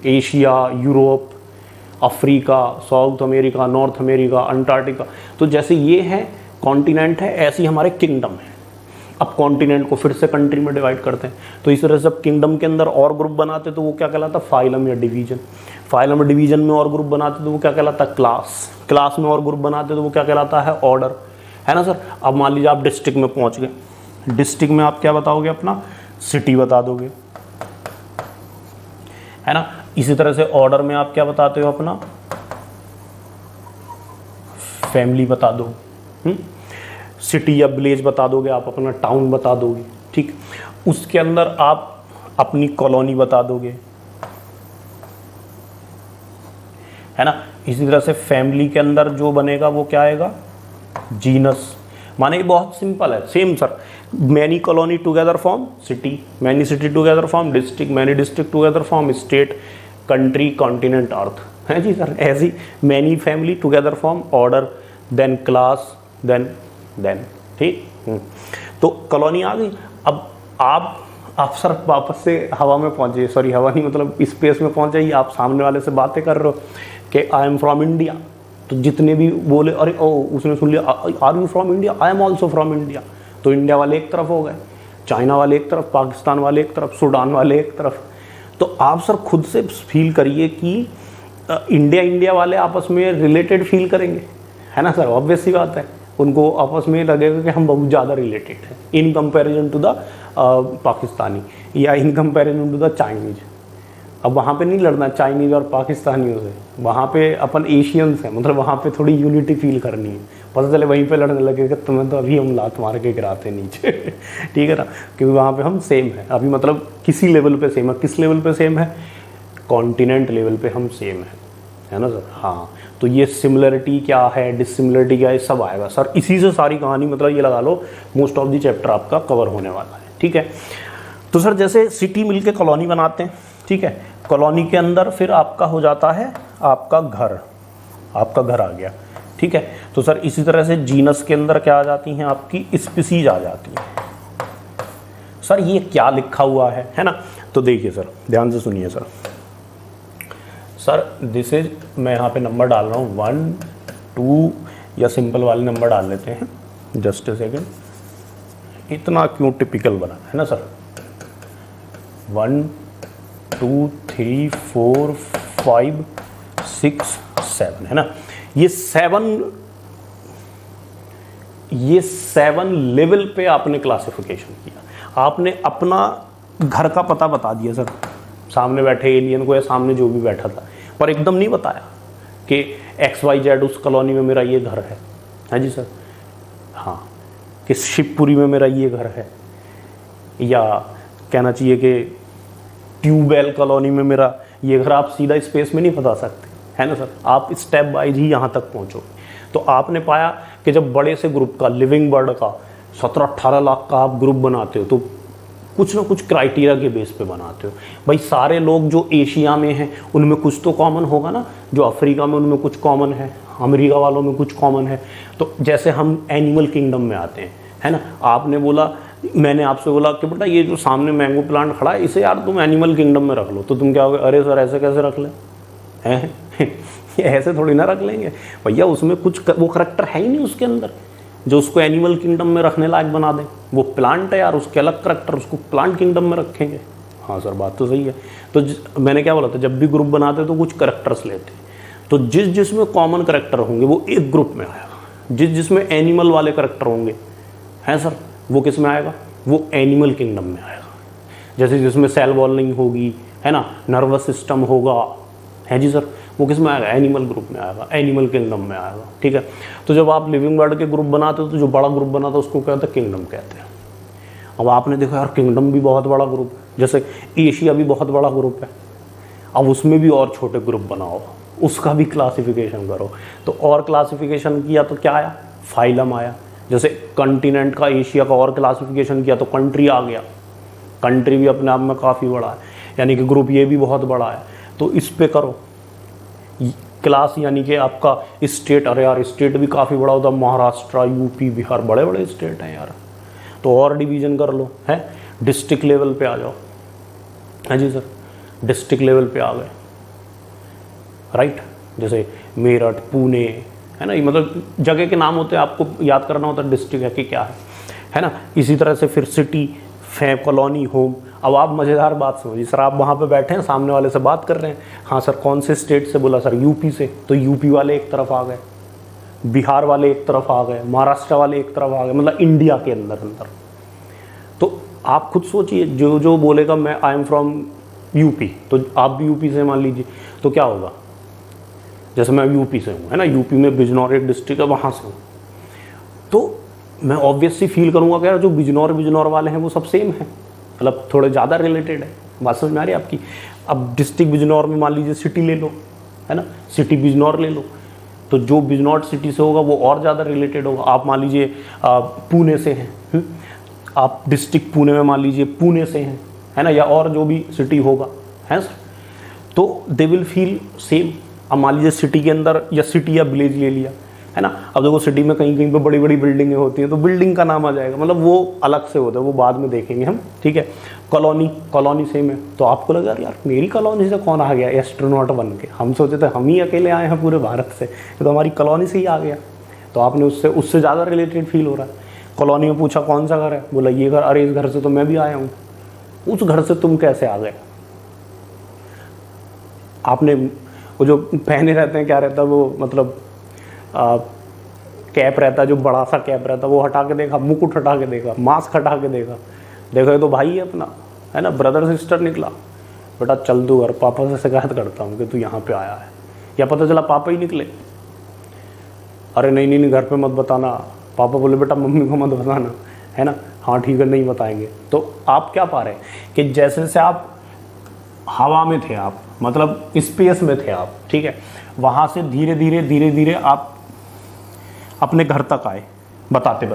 Asia, Europe, Africa, south America, north America, Antarctica. तो जैसे ये है कॉन्टिनेंट है, ऐसे ही हमारे किंगडम है। अब कॉन्टिनेंट को फिर से कंट्री में डिवाइड करते हैं, तो इस तरह से जब किंगडम के अंदर और ग्रुप बनाते तो वो क्या कहलाता, फाइलम या डिवीजन। फाइलम और डिवीजन में और ग्रुप बनाते तो वो क्या कहलाता, क्लास। क्लास में और ग्रुप बनाते तो वो क्या कहलाता है, ऑर्डर, है ना सर। अब मान लीजिए आप डिस्ट्रिक्ट में पहुंच गए, डिस्ट्रिक्ट में आप क्या बताओगे, अपना सिटी बता दोगे, है ना। इसी तरह से ऑर्डर में आप क्या बताते हो, अपना फैमिली बता दो, सिटी या विलेज बता दोगे, आप अपना टाउन बता दोगे, ठीक। उसके अंदर आप अपनी कॉलोनी बता दोगे, है ना। इसी तरह से फैमिली के अंदर जो बनेगा वो क्या आएगा, जीनस। माने ये बहुत सिंपल है, same sir. Many colony together form city, many city together form district, many district together form state, country, continent, earth, है जी सर। ऐसी many family together form order, then class, then ठीक। तो कॉलोनी आ गई। अब आप सर वापस से हवा में पहुंचे, सॉरी हवा नहीं मतलब स्पेस में पहुंच जाइए। आप सामने वाले से बातें कर रहे हो कि आई एम फ्रॉम इंडिया, तो जितने भी बोले, अरे ओ उसने सुन लिया, are you from India, I am also from India. तो इंडिया वाले एक तरफ हो गए, चाइना वाले एक तरफ, पाकिस्तान वाले एक तरफ, सूडान वाले एक तरफ। तो आप सर खुद से फील करिए कि इंडिया वाले आपस में रिलेटेड फील करेंगे, है ना सर। ऑब्वियस सी बात है, उनको आपस में लगेगा कि हम बहुत ज़्यादा रिलेटेड हैं in comparison to the Pakistani या in comparison to the Chinese. अब वहाँ पे नहीं लड़ना चाइनीज और पाकिस्तानियों से, वहाँ पे अपन एशियंस हैं, मतलब वहाँ पे थोड़ी यूनिटी फील करनी है। पता चले वहीं पे लड़ने लगे कि तुम्हें तो अभी हम लात मार के गिराते नीचे ठीक है ना, क्योंकि वहाँ पे हम सेम है अभी, मतलब किसी लेवल पे सेम है। किस लेवल पे सेम है, कॉन्टिनेंट लेवल पे हम सेम है ना सर। हाँ, तो ये सिमिलरिटी क्या है, डिसिमिलरिटी क्या है, सब आएगा सर। इसी से सारी कहानी, मतलब ये लगा लो मोस्ट ऑफ द चैप्टर आपका कवर होने वाला है, ठीक है। तो सर जैसे सिटी मिलके कॉलोनी बनाते हैं, ठीक है। कॉलोनी के अंदर फिर आपका हो जाता है आपका घर, आपका घर आ गया, ठीक है। तो सर इसी तरह से जीनस के अंदर क्या आ जाती हैं, आपकी स्पीसीज आ जाती हैं। सर ये क्या लिखा हुआ है ना। तो देखिए सर, ध्यान से सुनिए सर। सर दिस इज, मैं यहाँ पे नंबर डाल रहा हूँ 1 2 या सिंपल वाले नंबर डाल लेते हैं, जस्ट ए सेकेंड। इतना क्यों टिपिकल बना है ना सर। 1 2 3 4 5 6 7 है ना। ये 7 लेवल पे आपने क्लासिफिकेशन किया। आपने अपना घर का पता बता दिया सर, सामने बैठे एलियन को या सामने जो भी बैठा था, पर एकदम नहीं बताया कि XYZ उस कॉलोनी में मेरा ये घर है जी सर। हाँ, कि शिवपुरी में मेरा ये घर है, या कहना चाहिए कि ट्यूबवेल कॉलोनी में मेरा ये घर। आप सीधा स्पेस में नहीं बता सकते, है ना सर। आप स्टेप वाइज ही यहाँ तक पहुँचोगे। तो आपने पाया कि जब बड़े से ग्रुप का, लिविंग बर्ड का 17-18 लाख का आप ग्रुप बनाते हो, तो कुछ ना कुछ क्राइटेरिया के बेस पे बनाते हो। भाई सारे लोग जो एशिया में हैं उनमें कुछ तो कॉमन होगा ना, जो अफ्रीका में उनमें कुछ कॉमन है, अमेरिका वालों में कुछ कॉमन है। तो जैसे हम एनिमल किंगडम में आते हैं, है ना, आपने बोला, मैंने आपसे बोला कि बेटा ये जो सामने मैंगो प्लांट खड़ा है इसे यार तुम एनिमल किंगडम में रख लो, तो तुम क्या हो, अरे सर ऐसे कैसे रख लें, हैं ये ऐसे थोड़ी ना रख लेंगे भैया, उसमें कुछ वो करैक्टर है ही नहीं उसके अंदर जो उसको एनिमल किंगडम में रखने लायक बना दें। वो प्लांट है यार, उसके अलग करैक्टर, उसको प्लांट किंगडम में रखेंगे। हाँ सर बात तो सही है। तो मैंने क्या बोला था, जब भी ग्रुप बनाते तो कुछ करैक्टर्स लेते, तो जिसमें कॉमन करैक्टर होंगे वो एक ग्रुप में आएगा, जिसमें एनिमल वाले करैक्टर होंगे, हैं सर, वो किस में आएगा, वो एनिमल किंगडम में आएगा। जैसे जिसमें सेल वॉल नहीं होगी, है ना, नर्वस सिस्टम होगा, है जी सर, वो किस में आएगा, एनिमल ग्रुप में आएगा, एनिमल किंगडम में आएगा। ठीक है, तो जब आप लिविंग वर्ड के ग्रुप बनाते हो तो जो बड़ा ग्रुप बनाता है उसको कहते हैं किंगडम कहते हैं। अब आपने देखा यार किंगडम भी बहुत बड़ा ग्रुप है, जैसे एशिया भी बहुत बड़ा ग्रुप है, अब उसमें भी और छोटे ग्रुप बनाओ, उसका भी क्लासिफिकेशन करो। तो और क्लासिफिकेशन किया तो क्या आया, फाइलम आया। जैसे कंटिनेंट का, एशिया का और क्लासिफिकेशन किया तो कंट्री आ गया, कंट्री भी अपने आप में काफ़ी बड़ा है, यानी कि ग्रुप ये भी बहुत बड़ा है। तो इस पे करो क्लास, यानी कि आपका स्टेट, अरे यार स्टेट भी काफ़ी बड़ा होता है, महाराष्ट्र, यूपी, बिहार, बड़े बड़े स्टेट हैं यार, तो और डिवीज़न कर लो, है। डिस्ट्रिक्ट लेवल पे आ जाओ, है जी सर, डिस्ट्रिक्ट लेवल पे आ गए, राइट। जैसे मेरठ, पुणे, है ना, ये मतलब जगह के नाम होते हैं, आपको याद करना होता है डिस्ट्रिक्ट है कि क्या है ना। इसी तरह से फिर सिटी, कॉलोनी, होम। अब आप मज़ेदार बात समझिए सर, आप वहाँ पे बैठे हैं, सामने वाले से बात कर रहे हैं, हाँ सर कौन से स्टेट से, बोला सर यूपी से, तो यूपी वाले एक तरफ आ गए, बिहार वाले एक तरफ आ गए, महाराष्ट्र वाले एक तरफ आ गए, मतलब इंडिया के अंदर। तो आप खुद सोचिए, जो बोलेगा मैं आई एम फ्रॉम यूपी, तो आप भी यूपी से मान लीजिए, तो क्या होगा, जैसे मैं यूपी से हूँ, है ना, यूपी में बिजनौर एक डिस्ट्रिक्ट है, वहाँ से हूँ, तो मैं ऑब्वियसली फील करूँगा कि यार जो बिजनौर वाले हैं वो सब सेम है, मतलब थोड़े ज़्यादा रिलेटेड है। बात समझ में आ रही है आपकी। अब डिस्ट्रिक्ट बिजनौर में मान लीजिए सिटी ले लो, है ना, सिटी बिजनौर ले लो, तो जो बिजनौर सिटी से होगा वो और ज़्यादा रिलेटेड होगा। आप मान लीजिए पुणे से हैं, आप डिस्ट्रिक्ट पुणे में मान लीजिए पुणे से हैं, है ना, या और जो भी सिटी होगा, है सर, तो दे विल फील सेम। अब मान लीजिए सिटी के अंदर, या सिटी या विलेज ले लिया, है ना, अब देखो सिटी में कहीं कहीं पे बड़ी बड़ी बिल्डिंगें होती हैं, तो बिल्डिंग का नाम आ जाएगा, मतलब वो अलग से होता है, वो बाद में देखेंगे हम, ठीक है। कॉलोनी सेम है, तो आपको लगा यार मेरी कॉलोनी से कौन आ गया एस्ट्रोनॉट बन के, हम सोचे थे हम ही अकेले आए हैं पूरे भारत से, तो हमारी कॉलोनी से ही आ गया, तो आपने उससे ज़्यादा रिलेटेड फील हो रहा है। कॉलोनी में पूछा कौन सा घर है, बोला ये घर, अरे इस घर से तो मैं भी आया हूँ, उस घर से तुम कैसे आ गए। आपने वो जो पहने रहते हैं, क्या रहता है वो, मतलब कैप रहता है, जो बड़ा सा कैप रहता है, वो हटा के देखा, मुकुट हटा के देखा, मास्क हटा के देखा, देखो ये तो भाई है अपना, है ना, ब्रदर सिस्टर निकला, बेटा चल दो घर, पापा से शिकायत करता हूँ कि तू यहाँ पे आया है, या पता चला पापा ही निकले, अरे नहीं घर पे मत बताना, पापा बोले बेटा मम्मी को मत बताना, है ना, हाँ ठीक है नहीं बताएंगे। तो आप क्या पा रहे हैं कि जैसे जैसे आप हवा में थे, आप मतलब स्पेस में थे आप, ठीक है, वहाँ से धीरे धीरे आप अपने घर तक आए बताते,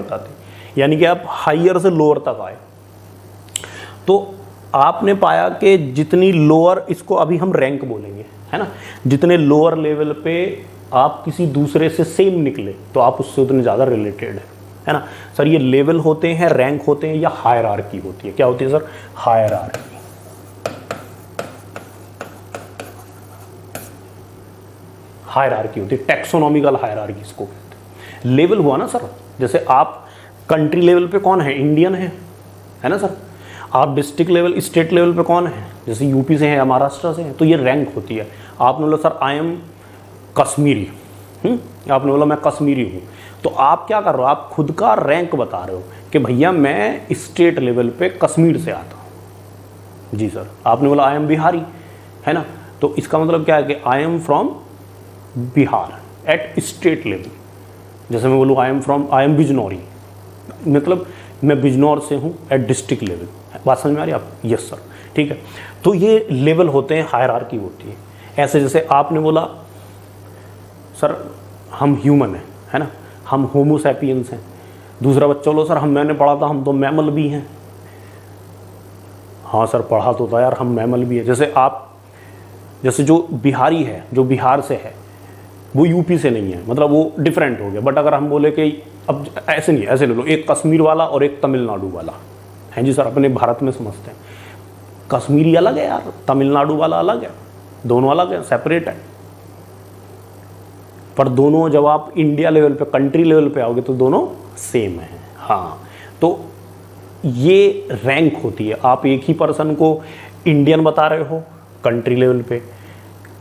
यानी कि आप हायर से लोअर तक आए। तो आपने पाया कि जितनी लोअर, इसको अभी हम रैंक बोलेंगे, है ना, जितने लोअर लेवल पे आप किसी दूसरे से सेम निकले तो आप उससे उतने ज़्यादा रिलेटेड है ना। सर ये लेवल होते हैं, रैंक होते हैं, या हायरार्की होती है, क्या होती है सर, हायरार्की। हायरार्की होती है, टैक्सोनॉमिकल हायरार्की इसको कहते हैं। लेवल हुआ ना सर, जैसे आप कंट्री लेवल पे कौन है, इंडियन है ना सर, आप डिस्ट्रिक्ट लेवल, स्टेट लेवल पे कौन है, जैसे यूपी से है या महाराष्ट्र से है, तो ये रैंक होती है। आपने बोला सर आई एम कश्मीरी, आपने बोला मैं कश्मीरी हूँ, तो आप क्या कर रहे हो, आप खुद का रैंक बता रहे हो कि भैया मैं स्टेट लेवल पे कश्मीर से आता हूँ। जी सर, आपने बोला आई एम बिहारी, है ना, तो इसका मतलब क्या है कि I am from Bihar at state level. जैसे मैं बोलूँ आई एम बिजनौरी, मतलब मैं बिजनौर से हूँ एट डिस्ट्रिक्ट लेवल। बात समझ में आ रही है आप, यस सर, ठीक है। तो ये लेवल होते हैं, हायरार्की होती है। ऐसे जैसे आपने बोला सर हम ह्यूमन हैं, है ना, हम होमो सैपियंस हैं। दूसरा बच्चा बोलो सर मैंने पढ़ा था हम तो मैमल भी हैं। हाँ सर पढ़ा तो था यार, हम मैमल भी है। जैसे जो बिहारी है, जो बिहार से है, वो यूपी से नहीं है, मतलब वो डिफरेंट हो गया। बट अगर हम बोले कि अब ऐसे नहीं, ऐसे ले लो, एक कश्मीर वाला और एक तमिलनाडु वाला है जी सर, अपने भारत में समझते हैं। कश्मीरी अलग है यार, तमिलनाडु वाला अलग है, दोनों अलग है, सेपरेट है। पर दोनों जब आप इंडिया लेवल पे, कंट्री लेवल पे आओगे तो दोनों सेम है। हाँ, तो ये रैंक होती है। आप एक ही पर्सन को इंडियन बता रहे हो कंट्री लेवल पे,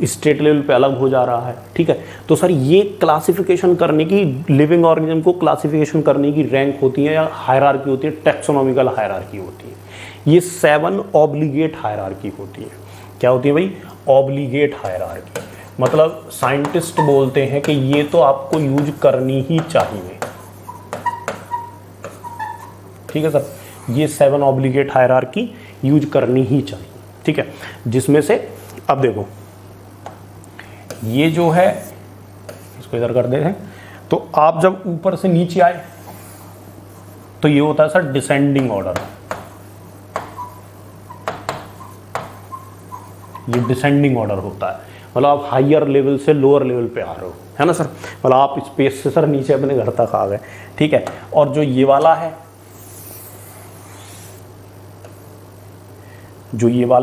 स्टेट लेवल पे अलग हो जा रहा है, ठीक है। तो सर ये क्लासिफिकेशन करने की, लिविंग ऑर्गेनिज्म को क्लासिफिकेशन करने की रैंक होती है या हायरार्की होती है, टैक्सोनॉमिकल हायरार्की होती है। ये 7 ऑब्लिगेट हायरार्की होती है। क्या होती है भाई? Obligate hierarchy. मतलब साइंटिस्ट बोलते हैं कि ये तो आपको यूज करनी ही चाहिए, ठीक है सर, ये 7 ऑब्लिगेट हायरार्की यूज करनी ही चाहिए, ठीक है। जिसमें से अब देखो, ये जो है, इसको इधर कर देते हैं, तो आप जब ऊपर से नीचे आए तो ये होता है सर डिसेंडिंग ऑर्डर। ये डिसेंडिंग ऑर्डर होता है, मतलब आप हायर लेवल से लोअर लेवल पे आ रहे हो, है ना सर। मतलब आप स्पेस से सर नीचे अपने घर तक आ गए, ठीक है। और जो ये वाला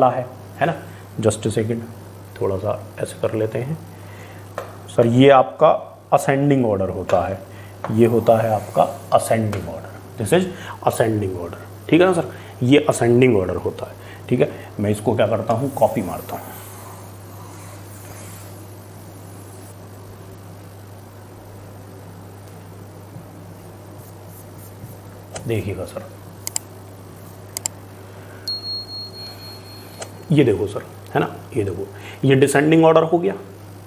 है ना, जस्ट सेकंड, थोड़ा सा ऐसे कर लेते हैं सर। ये आपका असेंडिंग ऑर्डर होता है, ये होता है आपका ascending order, this is ascending order, ठीक है ना सर। ये असेंडिंग ऑर्डर होता है, ठीक है। मैं इसको क्या करता हूँ, कॉपी मारता हूँ। देखिएगा सर, ये देखो सर, है ना, ये देखो, ये डिसेंडिंग ऑर्डर हो गया,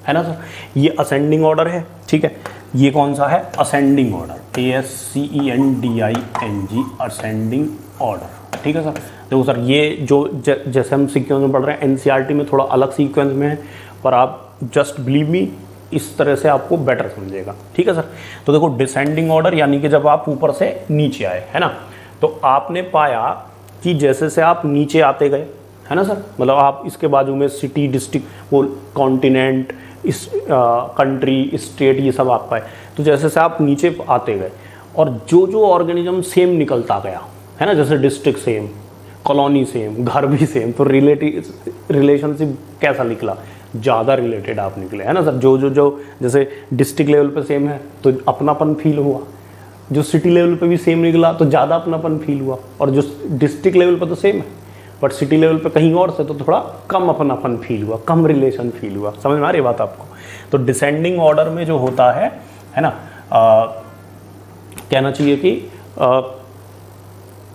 है ना सर। ये असेंडिंग ऑर्डर है, ठीक है। ये कौन सा है? Ascending order, ASCENDING, ascending order, ठीक है सर। देखो सर, ये जो जैसे हम सीक्वेंस में पढ़ रहे हैं, NCERT में थोड़ा अलग सीक्वेंस में है, पर आप जस्ट बिलीव मी, इस तरह से आपको बेटर समझेगा, ठीक है सर। तो देखो डिसेंडिंग ऑर्डर यानी कि जब आप ऊपर से नीचे आए, है ना, तो आपने पाया कि जैसे से आप नीचे आते गए, है ना सर, मतलब आप इसके बाजू में सिटी, डिस्ट्रिक्ट, वो कॉन्टिनेंट, इस कंट्री, स्टेट, ये सब आप पाए। तो जैसे से आप नीचे आते गए और जो जो ऑर्गेनिज्म सेम निकलता गया, है ना, जैसे डिस्ट्रिक्ट सेम, कॉलोनी सेम, घर भी सेम, तो रिलेशनशिप कैसा निकला? ज़्यादा रिलेटेड आप निकले, है ना सर। जो जैसे डिस्ट्रिक्ट लेवल पे सेम है तो अपनापन फील हुआ, जो सिटी लेवल पे भी सेम निकला तो ज़्यादा अपनापन फील हुआ, और जो डिस्ट्रिक्ट लेवल पे तो सेम है बट सिटी लेवल पे कहीं और से तो थोड़ा कम अपनापन फील हुआ, कम रिलेशन फील हुआ। समझ में आ रही बात आपको? तो डिसेंडिंग ऑर्डर में जो होता है ना, कहना चाहिए कि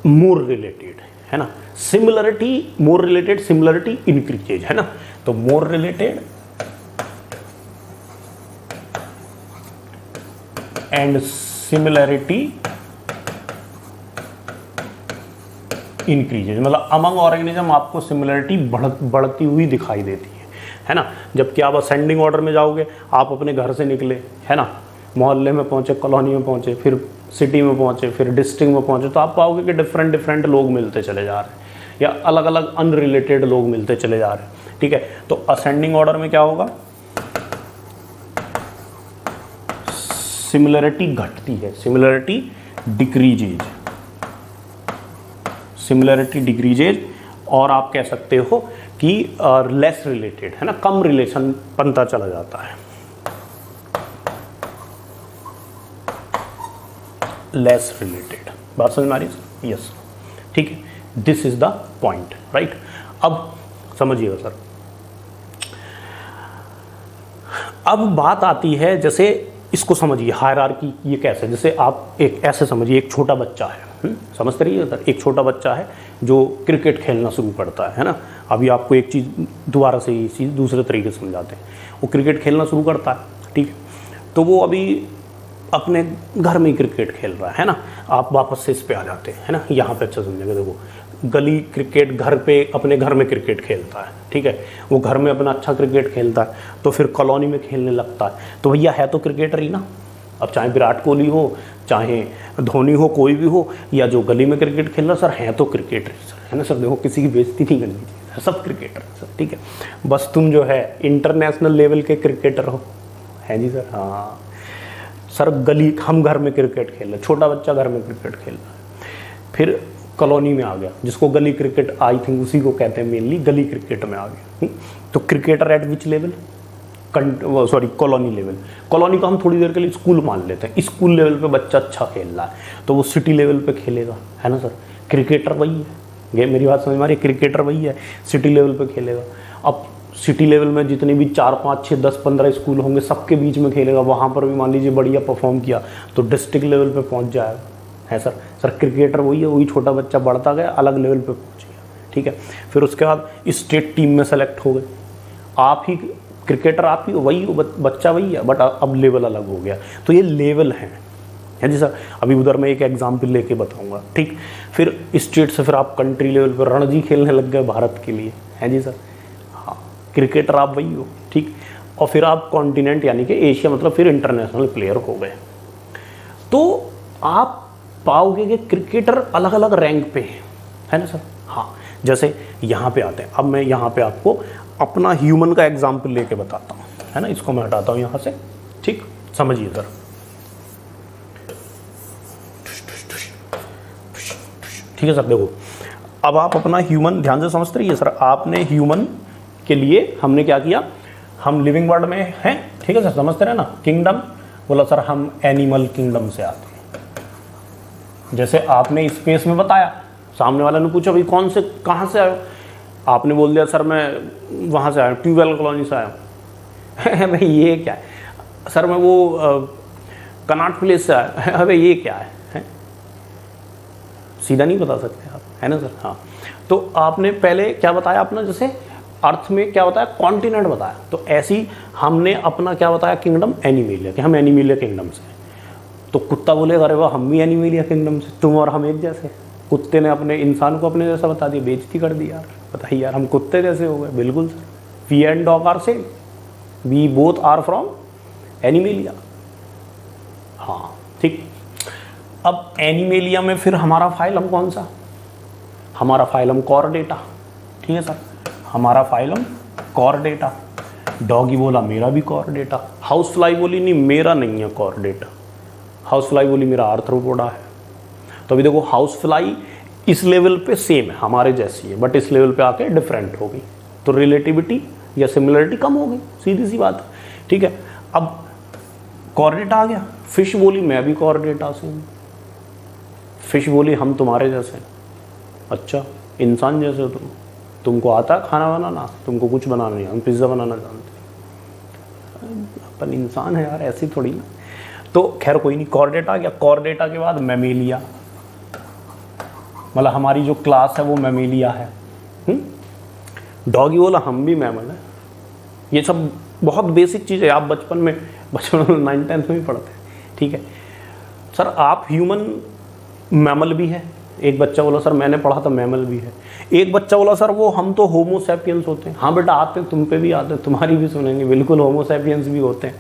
मोर रिलेटेड, है ना, similarity, more related, similarity increases, है ना। तो more related and similarity increases, मतलब अमंग ऑर्गेनिज्म आपको सिमिलरिटी बढ़ती हुई दिखाई देती है ना। जबकि आप असेंडिंग ऑर्डर में जाओगे, आप अपने घर से निकले, है ना, मोहल्ले में पहुंचे, कॉलोनी में पहुंचे, फिर सिटी में पहुंचे, फिर डिस्ट्रिक्ट में पहुंचे, तो आप पाओगे कि डिफरेंट लोग मिलते चले जा रहे हैं, या अलग अलग अनरिलेटेड लोग मिलते चले जा रहे हैं, ठीक है। तो असेंडिंग ऑर्डर में क्या होगा? सिमिलरिटी घटती है, सिमिलरिटी डिक्रीजेज, सिमिलरिटी डिक्रीजेज, और आप कह सकते हो कि लेस रिलेटेड, है ना, कम रिलेशन बनता चला जाता है, लेस रिलेटेड। बात समझ में आ रही है? यस, ठीक है, this is the point, right. अब समझिएगा सर, अब बात आती है, जैसे इसको समझिए, हायरार्की ये कैसे, जैसे आप एक ऐसे समझिए, एक छोटा बच्चा है, समझते रहिए सर, एक छोटा बच्चा है जो क्रिकेट खेलना शुरू करता है ना। अभी आपको एक चीज़ दोबारा से ये चीज़ दूसरे तरीके से समझाते हैं। वो क्रिकेट खेलना शुरू करता है, ठीक है, तो वो अभी अपने घर में ही क्रिकेट खेल रहा है ना। आप वापस से इस पे आ जाते हैं, है ना, यहाँ पे अच्छा समझेंगे। देखो, गली क्रिकेट, घर पे अपने घर में क्रिकेट खेलता है, ठीक है, वो घर में अपना अच्छा क्रिकेट खेलता है, तो फिर कॉलोनी में खेलने लगता है, तो भैया है तो क्रिकेटर ही ना। अब चाहे विराट कोहली हो, चाहे धोनी हो, कोई भी हो, या जो गली में क्रिकेट खेल रहा, सर हैं तो क्रिकेटर सर, है ना सर। देखो किसी की बेइज्जती नहीं करनी चाहिए, सब क्रिकेटर सर, ठीक है। बस तुम जो है इंटरनेशनल लेवल के क्रिकेटर हो, है जी सर। हाँ सर, गली हम घर में क्रिकेट खेल रहे, छोटा बच्चा घर में क्रिकेट खेल रहा है, फिर कॉलोनी में आ गया, जिसको गली क्रिकेट आई थिंक उसी को कहते हैं मेनली, गली क्रिकेट में आ गया। तो cricketer eight which level? Sorry, colony level. Colony को हम थोड़ी देर के लिए स्कूल मान लेते हैं, स्कूल लेवल पे बच्चा अच्छा खेल रहा है तो वो सिटी लेवल पे खेलेगा, है ना सर। क्रिकेटर वही है, ये मेरी बात समझ में आ रही है, क्रिकेटर वही है, सिटी लेवल पे खेलेगा। अब सिटी लेवल में जितने भी 4, 5, 6, 10, 15 स्कूल होंगे, सबके बीच में खेलेगा, वहाँ पर भी मान लीजिए बढ़िया परफॉर्म किया तो डिस्ट्रिक्ट लेवल पे पहुँच जाएगा, है सर। सर क्रिकेटर वही है, वही छोटा बच्चा बढ़ता गया, अलग लेवल पे पहुँच गया, ठीक है। फिर उसके बाद स्टेट टीम में सेलेक्ट हो गए, आप ही क्रिकेटर, आप ही वही बच्चा वही है, बट अब लेवल अलग हो गया। तो ये लेवल है जी सर। अभी उधर मैं एक एग्जाम्पल लेके बताऊंगा, ठीक। फिर स्टेट से फिर आप कंट्री लेवल पर रणजी खेलने लग गए भारत के लिए, है जी सर। हाँ, क्रिकेटर आप वही हो, ठीक। और फिर आप कॉन्टिनेंट यानी कि एशिया, मतलब फिर इंटरनेशनल प्लेयर हो गए। तो आप पाओगे कि क्रिकेटर अलग अलग रैंक पे है ना सर। हाँ, जैसे यहाँ पे आते हैं, अब मैं यहाँ पे आपको अपना ह्यूमन का एग्जाम्पल लेके बताता हूँ, है ना। इसको मैं हटाता हूँ यहाँ से, ठीक, समझिए सर। ठीक है सर, देखो अब आप अपना ह्यूमन ध्यान से समझते रहिए सर। आपने ह्यूमन के लिए हमने क्या किया, हम लिविंग वर्ल्ड में हैं, ठीक है सर, समझते रहे ना। किंगडम बोला सर हम एनिमल किंगडम से आते हैं। जैसे आपने स्पेस में बताया, सामने वाले ने पूछा भाई कौन से, कहाँ से आए, आपने बोल दिया सर मैं वहाँ से आया, ट्यूबवेल कॉलोनी से आया। भाई ये क्या है सर, मैं वो कनाट प्लेस से आया। अबे ये क्या है? सीधा नहीं बता सकते आप, है ना सर। हाँ, तो आपने पहले क्या बताया अपना, जैसे अर्थ में क्या बताया, कॉन्टिनेंट बताया। तो ऐसी हमने अपना क्या बताया, किंगडम एनिमेलिया, कि हम एनिमेलिया किंगडम से। तो कुत्ता बोलेगा अरे वाह हम भी एनिमेलिया किंगडम से, तुम और हम एक जैसे। कुत्ते ने अपने इंसान को अपने जैसा बता दिया, बेइज्जती कर दी यार, बताइए यार हम कुत्ते जैसे हो गए। बिल्कुल sir, we and dog are same, we both are from Animalia. हाँ ठीक। अब एनिमेलिया में फिर हमारा फाइलम कौन सा, हमारा फाइलम कॉर्डेटा, ठीक है सर, हमारा फाइलम कॉर्डेटा। डॉगी बोला मेरा भी कॉर्डेटा। हाउस फ्लाई बोली नहीं मेरा नहीं है कॉर्डेटा, हाउस फ्लाई बोली मेरा आर्थ्रोपोडा है। तो अभी देखो हाउस फ्लाई इस लेवल पे सेम है, हमारे जैसी है, बट इस लेवल पे आके डिफरेंट हो गई, तो रिलेटिविटी या सिमिलरिटी कम हो गई, सीधी सी बात है, ठीक है। अब कॉर्डेटा आ गया। फिश बोली मैं भी कॉर्डेटा से हूँ। फिश बोली हम तुम्हारे जैसे हैं। अच्छा, इंसान जैसे हो तुम, तुमको आता है खाना बनाना, तुमको कुछ बनाना नहीं, हम पिज़्ज़ा बनाना जानते हैं, अपन इंसान है यार, ऐसी थोड़ी ना। तो खैर कोई नहीं, कॉर्डेटा आ गया। कॉर्डेटा के बाद मैमेलिया, मतलब हमारी जो क्लास है वो मैमेलिया है। डॉगी बोला हम भी मैमल है। ये सब बहुत बेसिक चीज़ है, आप बचपन में 9th 10th में भी पढ़ते हैं, ठीक है सर। आप ह्यूमन मैमल भी है। एक बच्चा बोला सर मैंने पढ़ा था मैमल भी है। एक बच्चा बोला सर वो हम तो होमो सैपियंस होते हैं। हाँ बेटा आते हैं, तुम पे भी आते हैं, तुम्हारी भी सुनेंगे, बिल्कुल होमो सैपियंस भी होते हैं।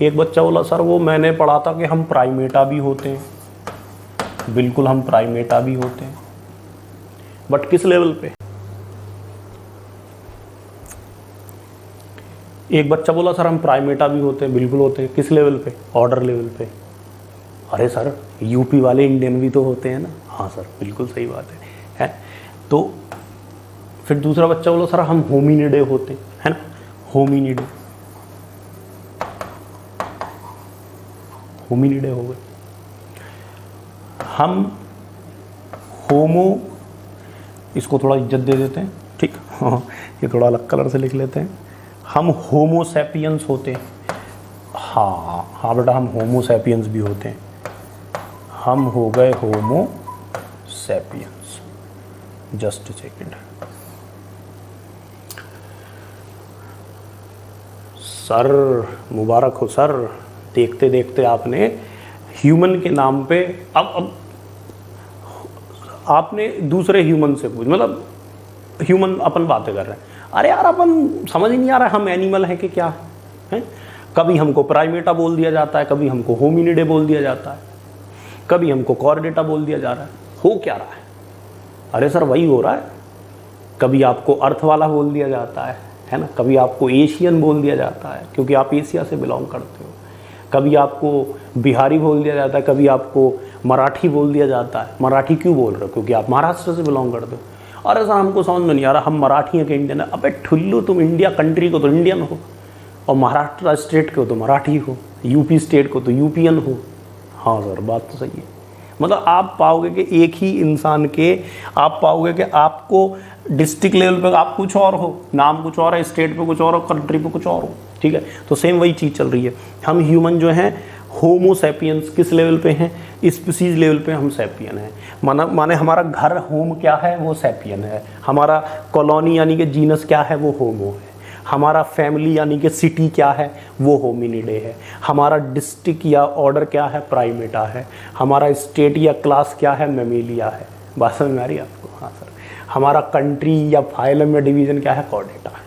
एक बच्चा बोला सर वो मैंने पढ़ा था कि हम प्राइमेटा भी होते हैं। बिल्कुल हम प्राइमेटा भी होते हैं, बट किस लेवल पे। एक बच्चा बोला सर हम प्राइमेटा भी होते हैं। बिल्कुल होते हैं, किस लेवल पे, ऑर्डर लेवल पे। अरे सर यूपी वाले इंडियन भी तो होते हैं ना। हाँ सर बिल्कुल सही बात है। तो फिर दूसरा बच्चा बोला सर हम होमिनिडे होते हैं, है ना, होमिनिडे, होमिनिडे हो गए। हम होमो, इसको थोड़ा इज्जत दे देते हैं, ठीक, ये थोड़ा अलग कलर से लिख लेते हैं। हम होमो सैपियंस होते हैं। हाँ हाँ बेटा हम होमो सैपियंस भी होते हैं, हम हो गए Homo sapiens. Just second sir, मुबारक हो सर, देखते देखते आपने ह्यूमन के नाम पे अब आपने दूसरे ह्यूमन से पूछ, मतलब ह्यूमन अपन बातें कर रहे हैं। अरे यार अपन समझ ही नहीं आ रहा हम एनिमल हैं कि क्या है। कभी हमको प्राइमेटा बोल दिया जाता है, कभी हमको होमिनिडे बोल दिया जाता है। कभी हमको कॉर डेटा बोल दिया जा रहा है। हो क्या रहा है? अरे सर वही हो रहा है। कभी आपको अर्थ वाला बोल दिया जाता है ना, कभी आपको एशियन बोल दिया जाता है क्योंकि आप एशिया से बिलोंग करते हो, कभी आपको बिहारी बोल दिया जाता है, कभी आपको मराठी बोल दिया जाता है। मराठी क्यों बोल रहे हो? क्योंकि आप महाराष्ट्र से बिलोंग करते हो। अरे सर हमको समझ में नहीं आ रहा, हम मराठी हैं कि इंडियन है। अबे ठुल्लू, तुम इंडिया कंट्री को तो इंडियन हो, और महाराष्ट्र स्टेट को तो मराठी हो, यूपी स्टेट को तो यूपीएन हो। हाँ सर बात तो सही है। मतलब आप पाओगे कि एक ही इंसान के, आप पाओगे कि आपको डिस्ट्रिक्ट लेवल पे आप कुछ और हो, नाम कुछ और है, स्टेट पे कुछ और हो, कंट्री पे कुछ और हो, ठीक है। तो सेम वही चीज़ चल रही है। हम ह्यूमन जो हैं होमो सैपियंस किस लेवल पे हैं? स्पीसीज लेवल पे हम सैपियन हैं। माने हमारा घर होम क्या है? वो सैपियन है। हमारा कॉलोनी यानी कि जीनस क्या है? वो होमो है। हमारा फैमिली यानी कि सिटी क्या है? वो होमिनिडे है। हमारा डिस्ट्रिक्ट या ऑर्डर क्या है? प्राइमेटा है। हमारा स्टेट या क्लास क्या है? मेमेलिया है। बात समझ में आ रही है आपको? हाँ सर। हमारा कंट्री या फाइलम या डिवीजन क्या है? कॉर्डेटा है।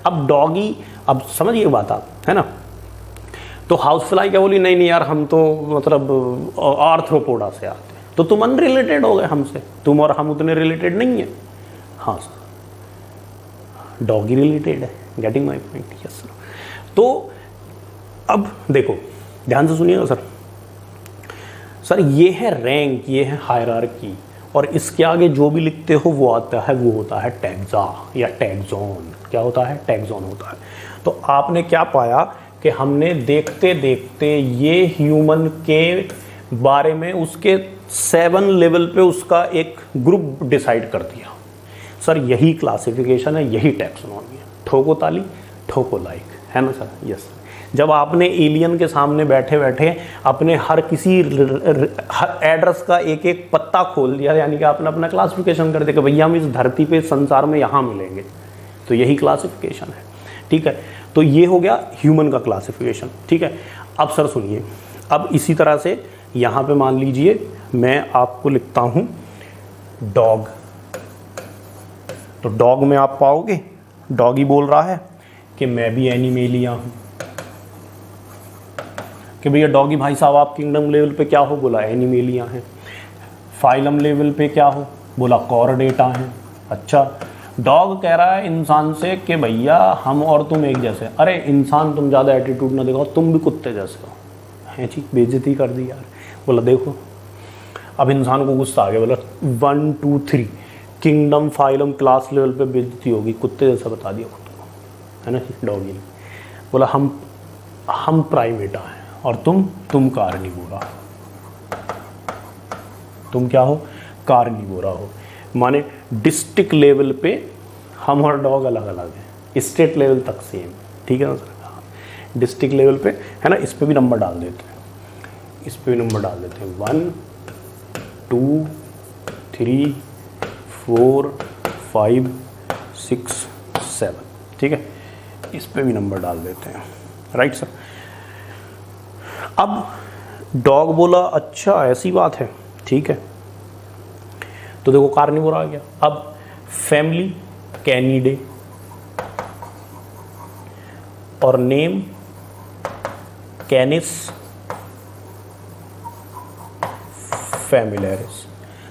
अब डॉगी, अब समझिए बात आप, है ना। तो हाउस फ्लाई क्या बोली? नहीं नहीं यार हम तो मतलब आर्थ्रोपोडा से आते हैं। तो तुम अनरिलेटेड हो गए हमसे, तुम और हम उतने रिलेटेड नहीं है। हाँ सर डॉगी रिलेटेड है। Getting my point? Yes sir. तो अब देखो ध्यान से सुनिएगा सर। सर ये है रैंक, ये है हायरार्की, और इसके आगे जो भी लिखते हो वो आता है, वो होता है टैक्सा या टैक्सॉन। क्या होता है? टैक्सॉन होता है। तो आपने क्या पाया कि हमने देखते देखते ये ह्यूमन के बारे में उसके 7 लेवल पे उसका एक ग्रुप डिसाइड कर दिया। सर यही क्लासिफिकेशन है, यही टैक्सोनॉमी है। ठोको ताली, ठोको लाइक, है ना सर? यस। जब आपने एलियन के सामने बैठे बैठे अपने हर किसी एड्रेस का एक एक पत्ता खोल दिया, यानी कि आपने अपना क्लासिफिकेशन कर दिया कि भैया हम इस धरती पे संसार में यहाँ मिलेंगे, तो यही क्लासिफिकेशन है, ठीक है। तो ये हो गया ह्यूमन का क्लासिफिकेशन, ठीक है। अब सर सुनिए, अब इसी तरह से यहाँ पे मान लीजिए मैं आपको लिखता हूँ डॉग। तो डॉग में आप पाओगे डॉगी बोल रहा है कि मैं भी एनिमेलिया हूँ, कि भैया डॉगी भाई साहब आप किंगडम लेवल पे क्या हो? बोला एनिमेलिया है। फाइलम लेवल पे क्या हो? बोला कॉर्डेटा है। अच्छा, डॉग कह रहा है इंसान से कि भैया हम और तुम एक जैसे। अरे इंसान तुम ज़्यादा एटीट्यूड ना दिखाओ, तुम भी कुत्ते जैसे हो। हैं जी, बेइज्जती कर दी यार। बोला देखो, अब इंसान को गुस्सा आ गया, बोला 1 2 3 किंगडम फाइलम क्लास लेवल पे बेइज्जती होगी, कुत्ते जैसा बता दिया खुद को, है ना डॉगी ने। बोला हम प्राइमेटा हैं और तुम कार्निवोरा। तुम क्या हो? कार्निवोरा हो। माने डिस्ट्रिक्ट लेवल पे हम और डॉग अलग अलग हैं, स्टेट लेवल तक सेम, ठीक है ना सर? डिस्ट्रिक्ट लेवल पे है ना, इस पे भी नंबर डाल देते हैं, इस पे भी नंबर डाल देते हैं 1 2 3 4 5 6 7, ठीक है। इस पे भी नंबर डाल देते हैं, राइट सर। अब डॉग बोला अच्छा ऐसी बात है, ठीक है। तो देखो कार्निवोर आ गया। अब फैमिली कैनिडे और नेम कैनिस फैमिलियरिस।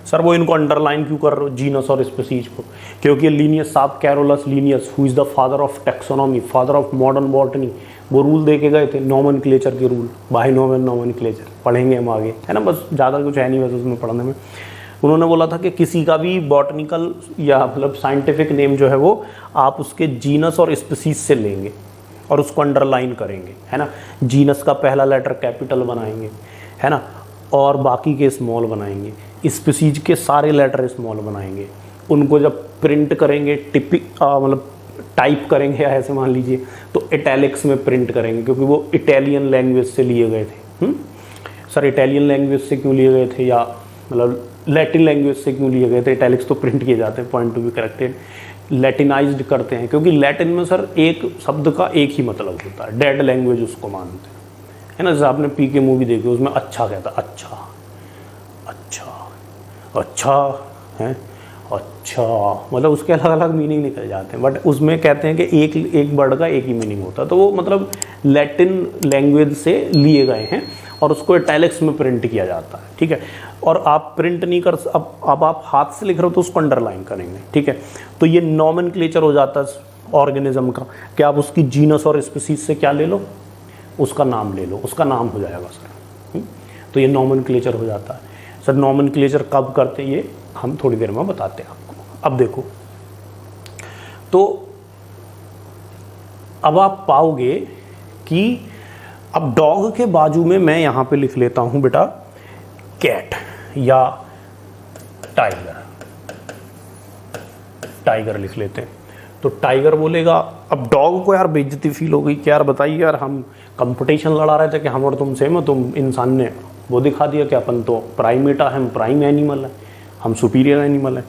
सर वो इनको अंडरलाइन क्यों कर रहे हो, जीनस और स्पीसीज को? क्योंकि लीनियस साहब Carolus Linnaeus, who is the father of taxonomy, father of modern botany, वो रूल दे के गए थे, नोमेनक्लेचर के रूल, बाइनोमियल नोमेनक्लेचर, पढ़ेंगे हम आगे, है ना। बस ज़्यादा कुछ है नहीं वैसे उसमें पढ़ने में। उन्होंने बोला था कि किसी का भी बॉटनिकल या मतलब साइंटिफिक नेम जो है वो आप उसके जीनस और स्पीसीज से लेंगे और उसको अंडरलाइन करेंगे, है ना। जीनस का पहला लेटर कैपिटल बनाएंगे, है ना, और बाकी के स्मॉल बनाएंगे। स्पीसीज के सारे लेटर स्मॉल बनाएंगे। उनको जब प्रिंट करेंगे मतलब टाइप करेंगे, ऐसे मान लीजिए, तो इटैलिक्स में प्रिंट करेंगे, क्योंकि वो इटालियन लैंग्वेज से लिए गए थे। सर इटालियन लैंग्वेज से क्यों लिए गए थे, या मतलब लैटिन लैंग्वेज से क्यों लिए गए थे? इटैलिक्स तो प्रिंट किए जाते हैं, पॉइंट टू बी करेक्टेड। लैटिनाइज्ड करते हैं क्योंकि लैटिन में सर एक शब्द का एक ही मतलब होता है, डेड लैंग्वेज उसको मानते हैं, है ना। जैसे आपने पीके मूवी देखी, उसमें अच्छा कहता अच्छा अच्छा अच्छा है, अच्छा, मतलब उसके अलग अलग मीनिंग निकल जाते हैं, बट उसमें कहते हैं कि एक वर्ड का एक ही मीनिंग होता है। तो वो मतलब लैटिन लैंग्वेज से लिए गए हैं और उसको इटैलिक्स में प्रिंट किया जाता है, ठीक है। और आप प्रिंट नहीं कर, अब आप हाथ से लिख रहे हो तो उसको अंडरलाइन करेंगे, ठीक है। तो ये नॉमेनक्लेचर हो जाता है ऑर्गेनिज्म का, कि आप उसकी जीनस और स्पीसीज से क्या ले लो, उसका नाम ले लो, उसका नाम हो जाएगा सर। तो ये नॉमेनक्लेचर हो जाता है सर। नॉमेनक्लेचर कब करते हैं ये हम थोड़ी देर में बताते हैं आपको। अब देखो, तो अब आप पाओगे कि अब डॉग के बाजू में मैं यहां पे लिख लेता हूं बेटा कैट या टाइगर, टाइगर लिख लेते हैं। तो टाइगर बोलेगा, अब डॉग को यार बेइज्जती फील हो गई कि यार बताइए यार, हम कंपटीशन लड़ा रहे थे कि हम और तुम सेम हो, तुम इंसान ने वो दिखा दिया कि अपन तो प्राइमेटा है, हम प्राइम एनिमल है, हम सुपीरियर एनिमल है।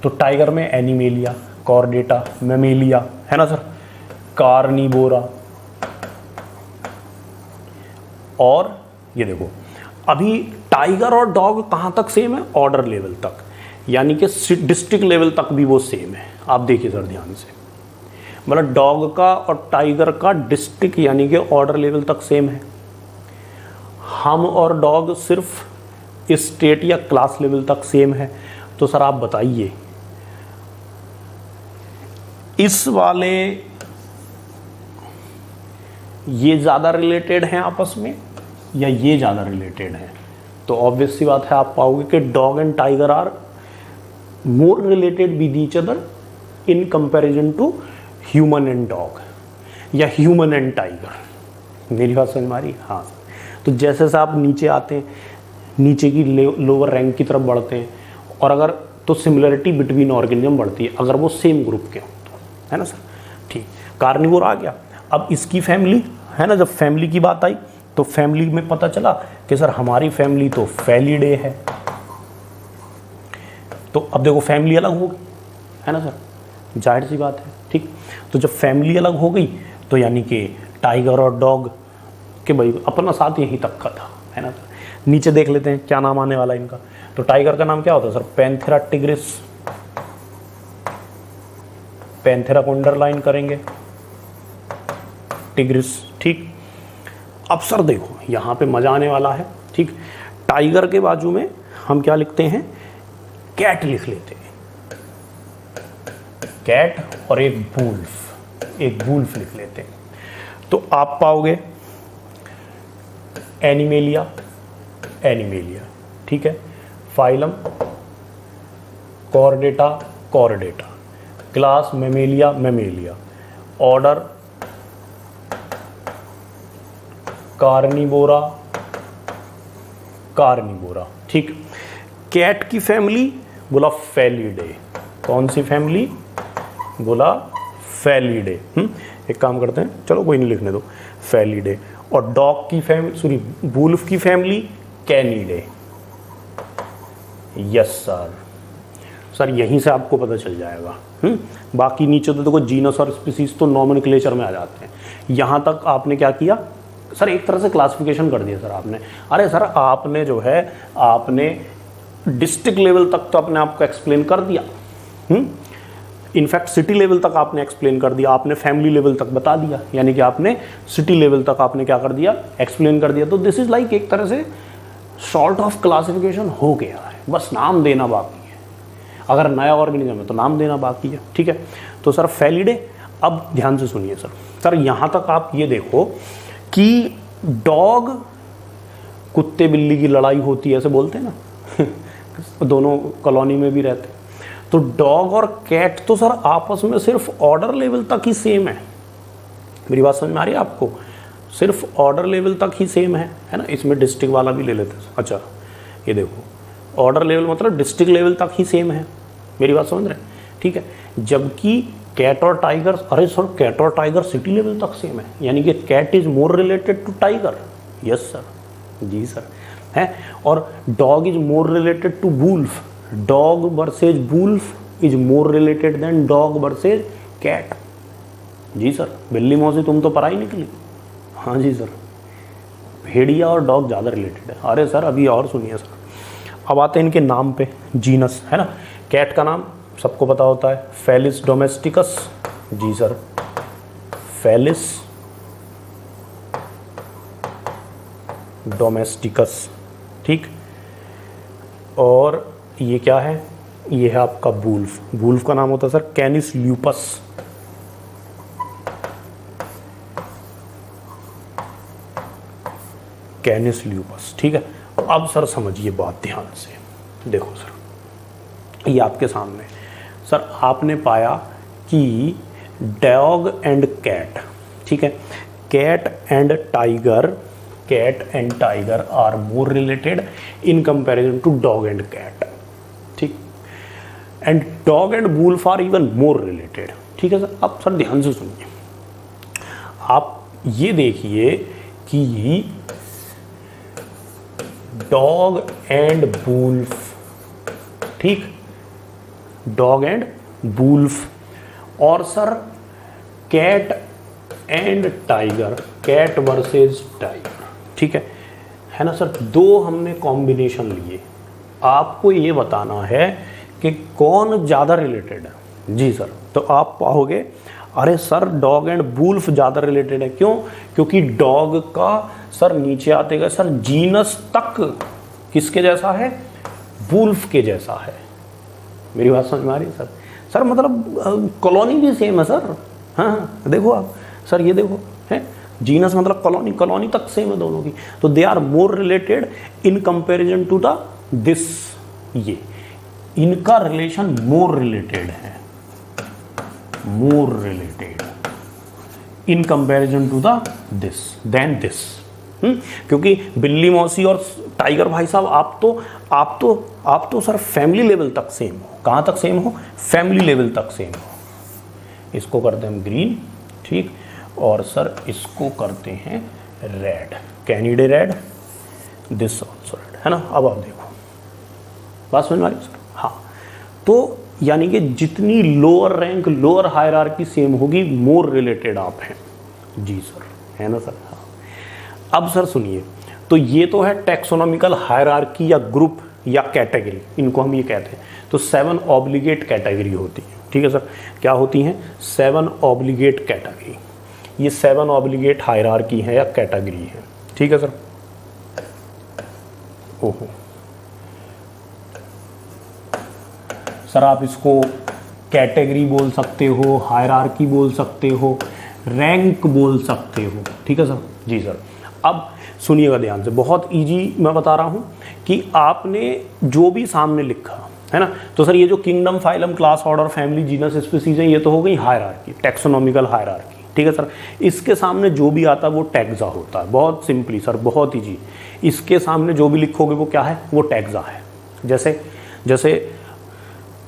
तो टाइगर में एनिमेलिया, कॉर्डेटा, मेमेलिया है ना सर, कार्निवोरा। और ये देखो, अभी टाइगर और डॉग कहाँ तक सेम है, ऑर्डर लेवल तक, यानी कि डिस्ट्रिक्ट लेवल तक भी वो सेम है। आप देखिए सर ध्यान से, मतलब डॉग का और टाइगर का डिस्ट्रिक्ट यानी कि ऑर्डर लेवल तक सेम है। हम और डॉग सिर्फ स्टेट या क्लास लेवल तक सेम है। तो सर आप बताइए, इस वाले ये ज़्यादा रिलेटेड हैं आपस में या ये ज़्यादा रिलेटेड हैं? तो ऑब्वियस सी बात है, आप पाओगे कि dog and tiger are more related with each other in comparison to human and dog या ह्यूमन एंड टाइगर। मेरी बात समझ में आ रही? हाँ। तो जैसे जैसे आप नीचे आते हैं, नीचे की लोअर रैंक की तरफ बढ़ते हैं, और अगर तो सिमिलरिटी बिटवीन ऑर्गेनिज्म बढ़ती है अगर वो सेम ग्रुप के हो तो, है ना सर। ठीक, कार्निवोर आ गया। अब इसकी फैमिली है ना, जब फैमिली की बात आई तो फैमिली में पता चला कि सर हमारी फैमिली तो फैलिडे है। तो अब देखो फैमिली अलग हो गई, है ना सर, जाहिर सी बात है। ठीक, तो जब फैमिली अलग हो गई तो यानी कि टाइगर और डॉग के भाई अपना साथ यहीं तक का था, है ना सर। नीचे देख लेते हैं क्या नाम आने वाला है इनका। तो टाइगर का नाम क्या होता है सर, पैंथेरा टिग्रिस। पैंथेरा को अंडरलाइन करेंगे, टिग्रिस। ठीक, अब सर देखो यहाँ पे मजा आने वाला है। ठीक, टाइगर के बाजू में हम क्या लिखते हैं, कैट लिख लेते हैं, कैट, और एक वुल्फ लिख लेते हैं। तो आप पाओगे एनिमेलिया, ठीक है, phylum Chordata, class Mammalia, order Carnivora. ठीक, कैट की फैमिली बोला फैलिडे। कौन सी फैमिली बोला, फैलिडे। एक काम करते हैं, चलो कोई नहीं लिखने दो, फैलिडे। और डॉग की फैमिली, वुल्फ की फैमिली कैनिडे। यस सर यहीं से आपको पता चल जाएगा। बाकी नीचे तो देखो जीनस और स्पीसीज तो नॉमेनक्लेचर में आ जाते हैं। यहाँ तक आपने क्या किया सर, एक तरह से क्लासिफिकेशन कर दिया सर आपने। अरे सर आपने जो है, आपने डिस्ट्रिक्ट लेवल तक तो अपने आप को एक्सप्लेन कर दिया, इनफैक्ट सिटी लेवल तक आपने एक्सप्लेन कर दिया, आपने फैमिली लेवल तक बता दिया, यानी कि आपने सिटी लेवल तक आपने क्या कर दिया, एक्सप्लेन कर दिया। तो दिस इज लाइक एक तरह से सॉर्ट ऑफ क्लासिफिकेशन हो गया है, बस नाम देना बाकी है। अगर नया ऑर्गेनिज्म है तो नाम देना बाकी है। ठीक है, तो सर फैलिडे। अब ध्यान से सुनिए सर यहाँ तक आप ये देखो कि डॉग, कुत्ते बिल्ली की लड़ाई होती है ऐसे बोलते हैं ना दोनों कॉलोनी में भी रहते हैं। तो डॉग और कैट तो सर आपस में सिर्फ ऑर्डर लेवल तक ही सेम है। मेरी बात समझ में आ रही है आपको, सिर्फ ऑर्डर लेवल तक ही सेम है ना। इसमें डिस्ट्रिक्ट वाला भी ले लेते हैं। अच्छा ये देखो, ऑर्डर लेवल मतलब डिस्ट्रिक्ट लेवल तक ही सेम है। मेरी बात समझ रहे हैं? ठीक है, जबकि कैट और टाइगर, अरे सर कैट और टाइगर सिटी लेवल तक सेम है, यानी कि cat is more related to tiger. Yes sir, जी सर है। और dog is more related to wolf. Dog versus wolf is more related than dog versus cat. जी सर, बिल्ली मौसी तुम तो पराई निकली। हाँ जी सर, भेड़िया और डॉग ज़्यादा रिलेटेड है। अरे सर अभी और सुनिए सर, अब आते हैं इनके नाम पे, जीनस है ना, कैट का नाम सबको पता होता है, फेलिस डोमेस्टिकस। जी सर, फेलिस डोमेस्टिकस, ठीक। और ये क्या है, ये है आपका वुल्फ। वुल्फ का नाम होता है सर कैनिस ल्यूपस। कैनिस ल्यूपस, ठीक है। अब सर समझिए बात ध्यान से, देखो सर ये आपके सामने सर आपने पाया कि डॉग एंड कैट, ठीक है, cat and tiger are more related in comparison to dog and cat, ठीक। And dog and wolf are even more related, ठीक है सर। अब सर ध्यान से सुनिए, आप ये देखिए कि डॉग एंड वुल्फ, ठीक, डॉग एंड वुल्फ, और sir cat and tiger, cat versus tiger, ठीक है ना सर। दो हमने कॉम्बिनेशन लिए, आपको ये बताना है कि कौन ज़्यादा रिलेटेड है। जी सर, तो आप पाओगे अरे सर डॉग एंड वुल्फ ज़्यादा रिलेटेड है। क्यों? क्योंकि डॉग का सर नीचे आते गए सर जीनस तक किसके जैसा है, वुल्फ के जैसा है। मेरी बात समझ में आ रही है सर? सर मतलब कॉलोनी भी सेम है सर। हाँ देखो आप सर, ये देखो है जीनस मतलब कॉलोनी तक सेम है दोनों की। तो they are more related in comparison to the this, ये इनका रिलेशन मोर रिलेटेड है, more related in comparison to the this than this. क्योंकि बिल्ली मौसी और टाइगर भाई साहब आप तो सर फैमिली लेवल तक सेम हो। कहाँ तक सेम हो? फैमिली लेवल तक सेम हो। इसको करते हैं हम ग्रीन, ठीक, और सर इसको करते हैं red, Canidae red, this also red, है ना। अब आप देखो बात समझ में आ रही है सर? हाँ, तो यानी कि जितनी lower rank lower hierarchy same होगी मोर रिलेटेड आप हैं। जी सर, है ना सर? हाँ। अब सर सुनिए, तो ये तो है टैक्सोनॉमिकल हायरार्की या ग्रुप या कैटेगरी, इनको हम ये कहते हैं। तो 7 ऑब्लिगेट कैटेगरी होती है, ठीक है सर। क्या होती हैं? 7 ऑब्लिगेट कैटेगरी। ये 7 ऑब्लिगेट हायरार्की है या कैटेगरी है, ठीक है सर। ओहो सर, आप इसको कैटेगरी बोल सकते हो, हायरार्की बोल सकते हो, रैंक बोल सकते हो, ठीक है सर। जी सर, अब सुनिएगा ध्यान से, बहुत इजी मैं बता रहा हूँ कि आपने जो भी सामने लिखा है ना, तो सर ये जो kingdom, phylum, class, order, family, genus, species है, ये तो हो गई हायरार्की, टैक्सोनॉमिकल हायरार्की, ठीक है सर। इसके सामने जो भी आता है वो टैक्सा होता है। बहुत सिंपली सर, बहुत इजी, इसके सामने जो भी लिखोगे वो क्या है? वो टैक्सा है। जैसे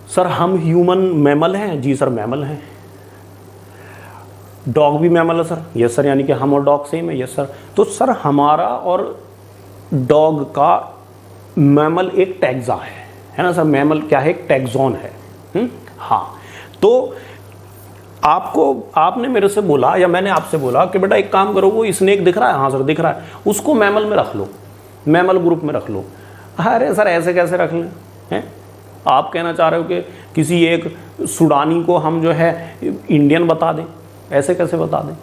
सर हम ह्यूमन मैमल हैं। जी सर, मैमल हैं। डॉग भी मैमल है सर। यस सर, यानी कि हम और डॉग सेम है। Yes sir. तो सर हमारा और डॉग का मैमल एक टैक्सा है ना सर। मैमल क्या है? एक टैक्सॉन है। हाँ, तो आपने मेरे से बोला या मैंने आपसे बोला कि बेटा एक काम करो, वो स्नेक दिख रहा है? हाँ सर दिख रहा है। उसको मैमल में रख लो, मैमल ग्रुप में रख लो। अरे सर ऐसे कैसे रख लें? हैं, आप कहना चाह रहे हो कि किसी एक सूडानी को हम जो है इंडियन बता दें? ऐसे कैसे बता दें?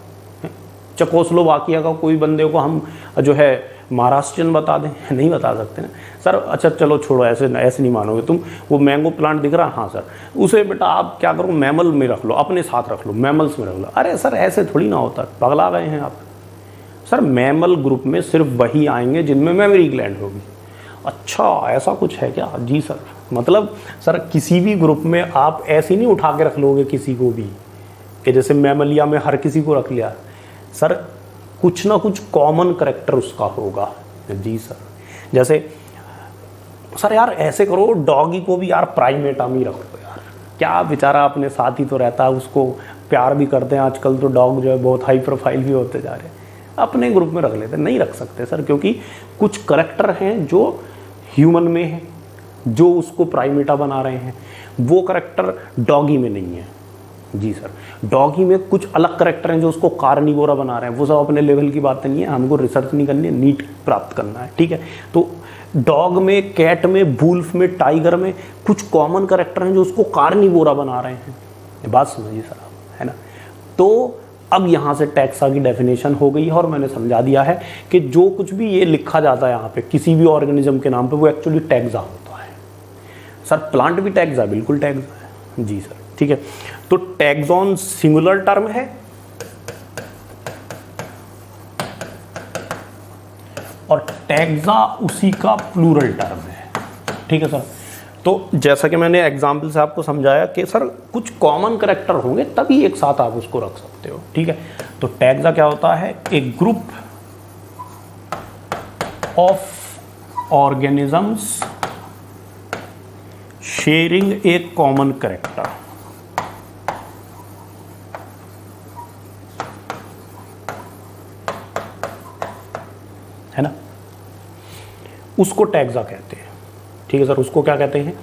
चकोस्लोवाकिया का कोई बंदे को हम जो है महाराष्ट्रियन बता दें? नहीं बता सकते ना सर। अच्छा चलो छोड़ो, ऐसे नहीं मानोगे तुम। वो मैंगो प्लांट दिख रहा है? हाँ सर। उसे बेटा आप क्या करो, मैमल में रख लो, अपने साथ रख लो, मैमल्स में रख लो। अरे सर ऐसे थोड़ी ना होता, पगला गए हैं आप सर। मैमल ग्रुप में सिर्फ वही आएंगे जिनमें मेमोरी ग्लैंड होगी। अच्छा ऐसा कुछ है क्या? जी सर, मतलब सर किसी भी ग्रुप में आप ऐसे नहीं उठा के रख लोगे किसी को भी कि जैसे मैमलिया में हर किसी को रख लिया। सर कुछ ना कुछ कॉमन करैक्टर उसका होगा। जी सर, जैसे सर यार ऐसे करो, डॉगी को भी यार प्राइमेटा में रख लो यार। क्या बेचारा अपने साथ ही तो रहता है, उसको प्यार भी करते हैं आजकल तो डॉग जो है बहुत हाई प्रोफाइल भी होते जा रहे हैं। अपने ग्रुप में रख लेते हैं? नहीं रख सकते सर, क्योंकि कुछ करैक्टर हैं जो ह्यूमन में है, जो उसको प्राइमेटा बना रहे हैं, वो करैक्टर डॉगी में नहीं है। जी सर, डॉगी में कुछ अलग करैक्टर हैं जो उसको कार्निवोरा बना रहे हैं। वो सब अपने लेवल की बात नहीं है, हमको रिसर्च नहीं करनी है, नीट प्राप्त करना है, ठीक है। तो डॉग में, कैट में, वुल्फ में, टाइगर में कुछ कॉमन कैरेक्टर हैं जो उसको कार्निवोरा बना रहे हैं। ये बात समझिए सर आप, है ना। तो अब यहाँ से टैक्सा की डेफिनेशन हो गई है और मैंने समझा दिया है कि जो कुछ भी ये लिखा जाता है यहाँ पे किसी भी ऑर्गेनिज्म के नाम पे वो एक्चुअली टैक्सा होता है। सर प्लांट भी टैक्सा, बिल्कुल टैक्सा है जी सर, ठीक है। तो टैक्सॉन सिंगुलर टर्म है और टैक्सा उसी का प्लूरल टर्म है, ठीक है सर। तो जैसा कि मैंने एग्जाम्पल से आपको समझाया कि सर कुछ कॉमन कैरेक्टर होंगे तभी एक साथ आप उसको रख सकते हो, ठीक है। तो टैक्सा क्या होता है? एक group of organisms sharing A common character, है ना, उसको टैक्सा कहते हैं, ठीक है सर। उसको क्या कहते हैं?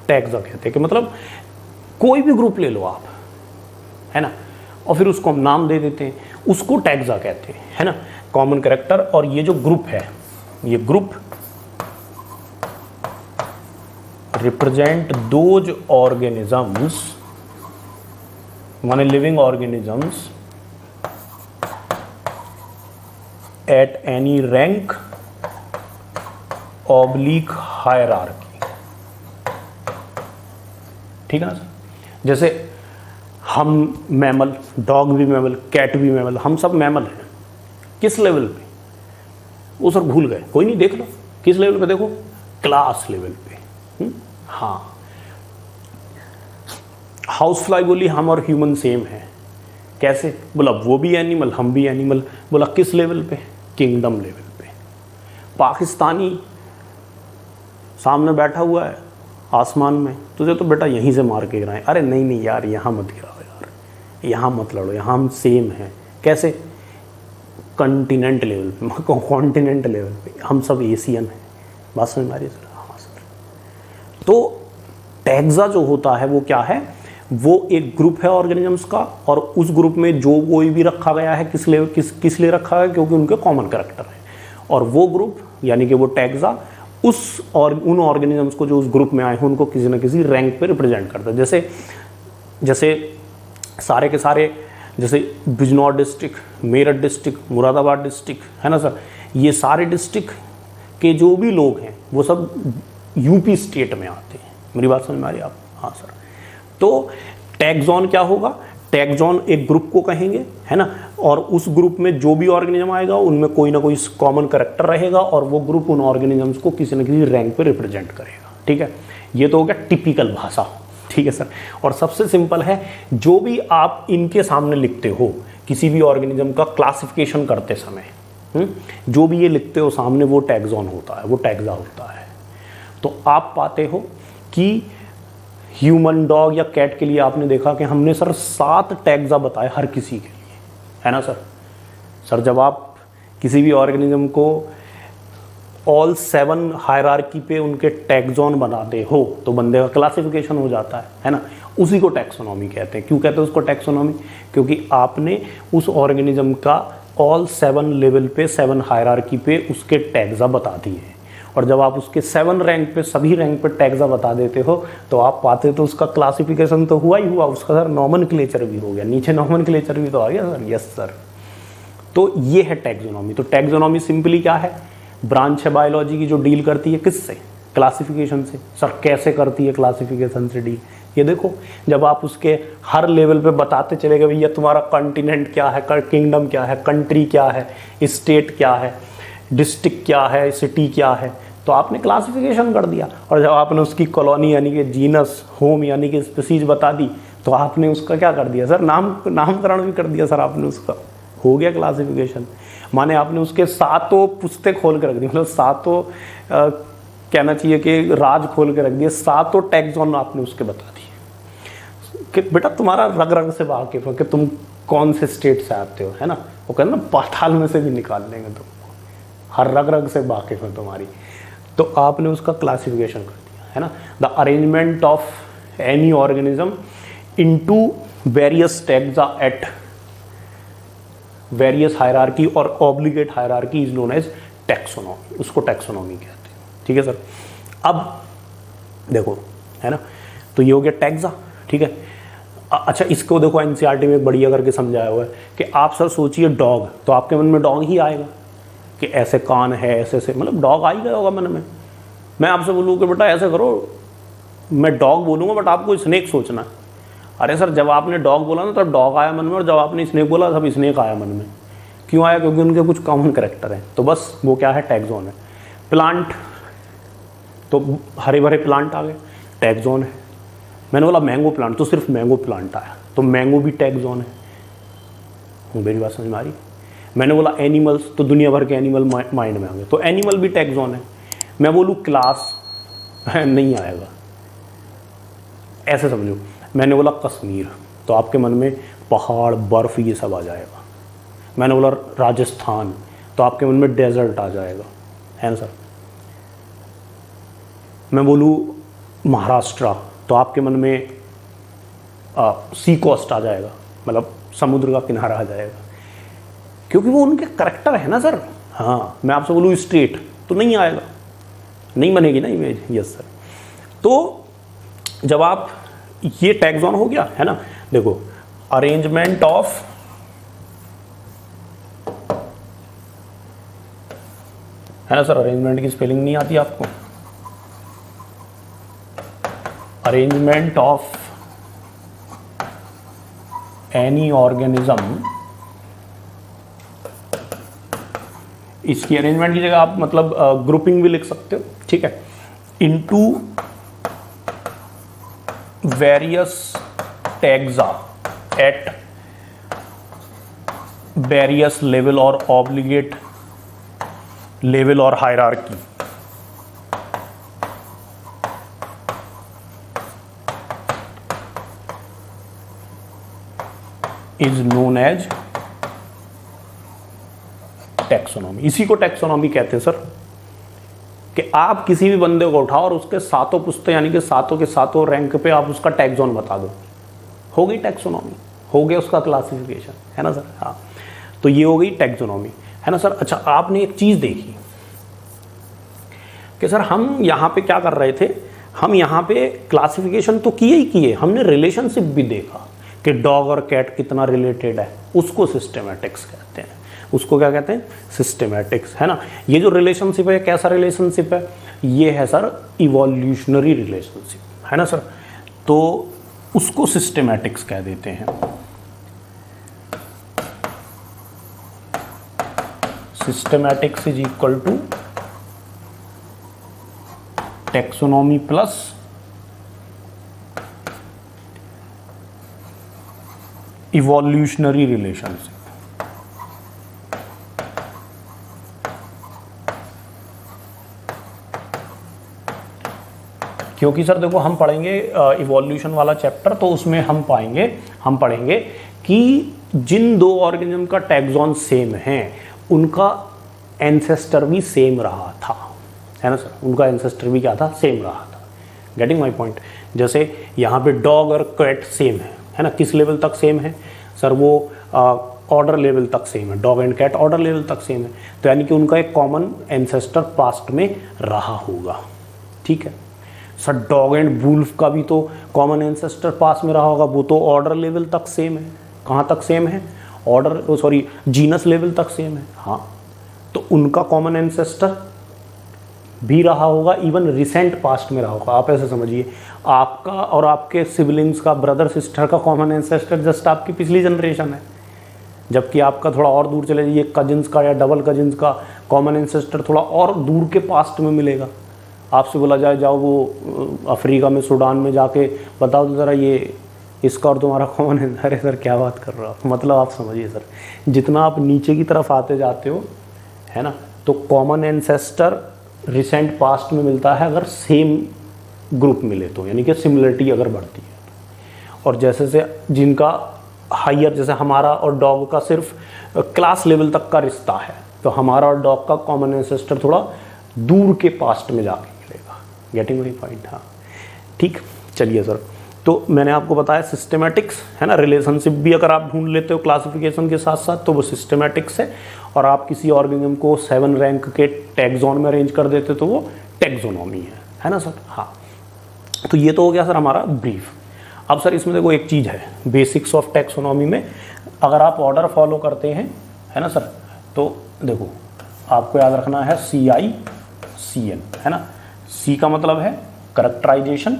टैक्सा कहते हैं। कि मतलब कोई भी ग्रुप ले लो आप, है ना, और फिर उसको हम नाम दे देते हैं, उसको टैक्सा कहते हैं, है ना, कॉमन कैरेक्टर। और ये जो ग्रुप है, ये ग्रुप रिप्रेजेंट दोज ऑर्गेनिजम्स, माने living organisms at any rank oblique hierarchy, ठीक है ना सर। जैसे हम मैमल, डॉग भी मैमल, कैट भी मैमल, हम सब मैमल हैं। किस लेवल पे? वो सर भूल गए, कोई नहीं, देख लो किस लेवल पे, देखो क्लास लेवल पे। हाँ, हाउस फ्लाई बोली हम और ह्यूमन सेम है। कैसे? बोला वो भी एनिमल, हम भी एनिमल। बोला किस लेवल पे? किंगडम लेवल पे। पाकिस्तानी सामने बैठा हुआ है आसमान में, तुझे तो बेटा यहीं से मार के गिराएं। अरे नहीं नहीं यार, यहाँ मत गिराओ यार, यहाँ मत लड़ो, यहाँ हम सेम हैं। कैसे? कॉन्टिनेंट लेवल पे, कॉन्टिनेंट लेवल पे हम सब एशियन हैं। बात समझ में आ रही है सर? हाँ सर। तो टैक्सा जो होता है वो क्या है? वो एक ग्रुप है ऑर्गेनिजम्स का, और उस ग्रुप में जो कोई भी रखा गया है किस लिए रखा है? क्योंकि उनके कॉमन कैरेक्टर है। और वो ग्रुप यानी कि वो टैक्सा उस और उन ऑर्गेनिजम्स को जो उस ग्रुप में आए हैं उनको किसी न किसी रैंक पे रिप्रेजेंट करता है। जैसे सारे के सारे, जैसे Bijnor district, Meerut district, Moradabad district, है ना सर, ये सारे डिस्ट्रिक्ट के जो भी लोग हैं वो सब यूपी स्टेट में आते हैं। मेरी बात समझ में आ रही है आप? हाँ सर। तो टैक्सॉन क्या होगा? टैक्सॉन एक ग्रुप को कहेंगे, है ना, और उस ग्रुप में जो भी ऑर्गेनिज्म आएगा उनमें कोई ना कोई कॉमन कैरेक्टर रहेगा और वो ग्रुप उन ऑर्गेनिजम्स को किसी न किसी रैंक पे रिप्रेजेंट करेगा, ठीक है। ये तो हो गया टिपिकल भाषा, ठीक है सर। और सबसे सिंपल है, जो भी आप इनके सामने लिखते हो किसी भी ऑर्गेनिज्म का क्लासिफिकेशन करते समय, जो भी ये लिखते हो सामने, वो टैक्सॉन होता है, वो टैक्सा होता है। तो आप पाते हो कि ह्यूमन, डॉग या कैट के लिए आपने देखा कि हमने सर 7 टैक्सा बताए हर किसी के लिए, है ना सर। सर जब आप किसी भी ऑर्गेनिज्म को ऑल 7 हायरार्की पे उनके टैक्सॉन बनाते हो तो बंदे का क्लासिफिकेशन हो जाता है ना। उसी को टैक्सोनॉमी कहते हैं। क्यों कहते हैं उसको टैक्सोनॉमी? क्योंकि आपने उस ऑर्गेनिज्म का ऑल 7 लेवल पे, 7 हायरार्की पे उसके टैक्सा बता दिए हैं। और जब आप उसके 7 रैंक पे, सभी रैंक पे टैक्सा बता देते हो तो आप पाते तो उसका क्लासिफिकेशन तो हुआ ही हुआ, उसका सर नॉमेनक्लेचर भी हो गया, नीचे नॉमेनक्लेचर भी तो आ गया सर। Yes sir. तो ये है टैक्सोनॉमी। तो टैक्सोनॉमी सिंपली क्या है? ब्रांच है बायोलॉजी की जो डील करती है किससे? क्लासिफिकेशन से। सर कैसे करती है क्लासिफिकेशन से डील? ये देखो, जब आप उसके हर लेवल पे बताते चले गए भैया तुम्हारा कॉन्टिनेंट क्या है, किंगडम क्या है, कंट्री क्या है, स्टेट क्या है, डिस्ट्रिक्ट क्या है, सिटी क्या है, तो आपने क्लासिफिकेशन कर दिया। और जब आपने उसकी कॉलोनी यानी कि जीनस, होम यानी कि स्पीसीज बता दी तो आपने उसका क्या कर दिया सर? नामकरण भी कर दिया सर आपने उसका। हो गया क्लासिफिकेशन। माने आपने उसके 7 पुस्तें खोल के रख दी, मतलब 7 कहना चाहिए कि राज खोल के रख दिए, 7 टैक्सॉन आपने उसके बता दिए कि बेटा तुम्हारा रग रग से वाकिफ हो कि तुम कौन से स्टेट से आते हो, है ना। वो कहते ना पाताल में से भी निकाल लेंगे तुमको, हर रग रग से वाकिफ है तुम्हारी। तो आपने उसका क्लासिफिकेशन कर दिया, है ना। The arrangement of any organism into various taxa at various hierarchy और obligate hierarchy is known as taxonomy. उसको टैक्सोनॉमी कहते हैं, ठीक है सर। अब देखो, है ना, तो ये हो गया टैक्सा, ठीक है। अच्छा, इसको देखो एनसीईआरटी में बढ़िया करके समझाया हुआ है कि आप सर सोचिए डॉग, तो आपके मन में डॉग ही आएगा कि ऐसे कान है, ऐसे ऐसे, मतलब डॉग आ ही गया होगा मन में। मैं आपसे बोलूँ कि बेटा ऐसे करो, मैं डॉग बोलूँगा बट आपको स्नेक सोचना है। अरे सर, जब आपने डॉग बोला ना तब डॉग आया मन में, और जब आपने स्नेक बोला तब स्नेक आया मन में। क्यों आया? क्योंकि उनके कुछ कॉमन कैरेक्टर हैं। तो बस वो क्या है, टैग जोन है। प्लांट, तो हरे भरे प्लांट आ गए, टैग जोन है। मैंने बोला मैंगो प्लांट, तो सिर्फ मैंगो प्लांट आया, तो मैंगो भी टैग जोन है। मेरी बात समझ में आ रही? मैंने बोला एनिमल्स, तो दुनिया भर के एनिमल माइंड में आ गए, तो एनिमल भी टैग जोन है। मैं बोलूँ क्लास, नहीं आएगा, ऐसे समझो। मैंने बोला कश्मीर, तो आपके मन में पहाड़, बर्फ़, ये सब आ जाएगा। मैंने बोला राजस्थान, तो आपके मन में डेजर्ट आ जाएगा, है ना सर। मैं बोलूँ महाराष्ट्र, तो आपके मन में सी कोस्ट आ जाएगा, मतलब समुद्र का किनारा आ जाएगा, क्योंकि वो उनके करैक्टर है ना सर। हाँ, मैं आपसे बोलूँ स्टेट, तो नहीं आएगा, नहीं बनेगी ना इमेज। Yes sir. तो जब आप, ये टैग जोन हो गया, है ना। देखो, अरेंजमेंट ऑफ, है ना सर, अरेंजमेंट की स्पेलिंग नहीं आती आपको? अरेंजमेंट ऑफ एनी ऑर्गेनिज्म, इसकी अरेंजमेंट की जगह आप मतलब ग्रुपिंग भी लिख सकते हो, ठीक है, into various taxa at various level और ऑब्लिगेट लेवल और hierarchy is known as taxonomy. इसी को टैक्सोनॉमी कहते हैं सर, कि आप किसी भी बंदे को उठाओ और उसके सातों पुश्ते, यानी कि सातों के सातों रैंक पे आप उसका टैग जोन बता दो, हो गई टैक्सोनॉमी, हो गया उसका क्लासिफिकेशन, है ना सर। हाँ, तो ये हो गई टैक्सोनॉमी, है ना सर। अच्छा, आपने एक चीज़ देखी कि सर हम यहाँ पे क्या कर रहे थे, हम यहाँ पे क्लासिफिकेशन तो किए ही किए, हमने रिलेशनशिप भी देखा कि डॉग और कैट कितना रिलेटेड है, उसको सिस्टेमैटिक्स कहते हैं। उसको क्या कहते हैं? सिस्टेमैटिक्स, है ना। ये जो रिलेशनशिप है, कैसा रिलेशनशिप है? ये है सर इवोल्यूशनरी रिलेशनशिप, है ना सर। तो उसको सिस्टेमैटिक्स कह देते हैं। Systematics is equal to taxonomy plus evolutionary relationship. क्योंकि सर देखो, हम पढ़ेंगे इवोल्यूशन वाला चैप्टर, तो उसमें हम पढ़ेंगे कि जिन दो ऑर्गेनिज्म का टैक्सॉन सेम है, उनका एंसेस्टर भी सेम रहा था, है ना सर। उनका एंसेस्टर भी क्या था? सेम रहा था। Getting my point? जैसे यहाँ पे डॉग और कैट सेम है ना। किस लेवल तक सेम है सर? वो ऑर्डर लेवल तक सेम है। Dog and cat order level तक सेम है, तो यानी कि उनका एक कॉमन एंसेस्टर पास्ट में रहा होगा, ठीक है सर। डॉग एंड वुल्फ का भी तो कॉमन एंसेस्टर पास में रहा होगा, वो तो ऑर्डर लेवल तक सेम है। कहाँ तक सेम है? जीनस लेवल तक सेम है। हाँ, तो उनका कॉमन एंसेस्टर भी रहा होगा, इवन रिसेंट पास्ट में रहा होगा। आप ऐसे समझिए, आपका और आपके सिबलिंग्स का, ब्रदर सिस्टर का कॉमन एंसेस्टर जस्ट आपकी पिछली जनरेशन है, जबकि आपका थोड़ा और दूर चले जाइए, कजिन्स का या डबल कजिन्स का कॉमन एंसेस्टर थोड़ा और दूर के पास्ट में मिलेगा। आपसे बोला जाए, जाओ वो अफ्रीका में, सूडान में जाके बताओ तो ज़रा ये इसका और तुम्हारा कॉमन है। अरे सर क्या बात कर रहे हो आप, मतलब आप समझिए सर, जितना आप नीचे की तरफ आते जाते हो, है ना, तो कॉमन एंसेस्टर रिसेंट पास्ट में मिलता है अगर सेम ग्रुप मिले तो, यानी कि सिमिलरिटी अगर बढ़ती है। और जैसे से जिनका हायर, जैसे हमारा और डॉग का सिर्फ क्लास लेवल तक का रिश्ता है, तो हमारा और डॉग का कॉमन एंसेस्टर थोड़ा दूर के पास्ट में जाके मिलेगा। Getting my point? हाँ, ठीक। चलिए सर, तो मैंने आपको बताया सिस्टेमैटिक्स, है ना। रिलेशनशिप भी अगर आप ढूंढ लेते हो क्लासिफिकेशन के साथ साथ, तो वो सिस्टेमैटिक्स है। और आप किसी ऑर्गेनिज्म को 7 रैंक के टैक्सॉन में अरेंज कर देते तो वो टैक्सोनॉमी है ना सर। हाँ, तो ये तो हो गया सर हमारा ब्रीफ। अब सर इसमें देखो एक चीज़ है, बेसिक्स ऑफ टैक्सोनॉमी में अगर आप ऑर्डर फॉलो करते हैं, है ना सर, तो देखो आपको याद रखना है CICN, है ना। C का मतलब है करैक्टराइजेशन,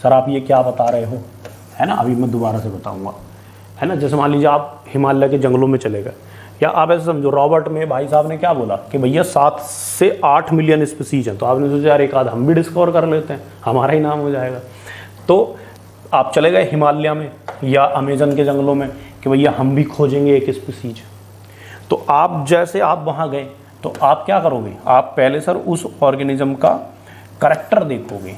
सर आप ये क्या बता रहे हो, है ना, अभी मैं दोबारा से बताऊंगा, है ना। जैसे मान लीजिए आप हिमालय के जंगलों में चले गए, या आप ऐसे समझो रॉबर्ट में भाई साहब ने क्या बोला कि भैया 7 से 8 मिलियन स्पीसीज हैं, तो आपने सोचा यार एक आध हम भी डिस्कवर कर लेते हैं, हमारा ही नाम हो जाएगा। तो आप चले गए हिमालय में या अमेजन के जंगलों में कि भैया हम भी खोजेंगे एक स्पीसीज। तो आप जैसे आप वहाँ गए तो आप क्या करोगे, आप पहले सर उस ऑर्गेनिज्म का करैक्टर देखोगे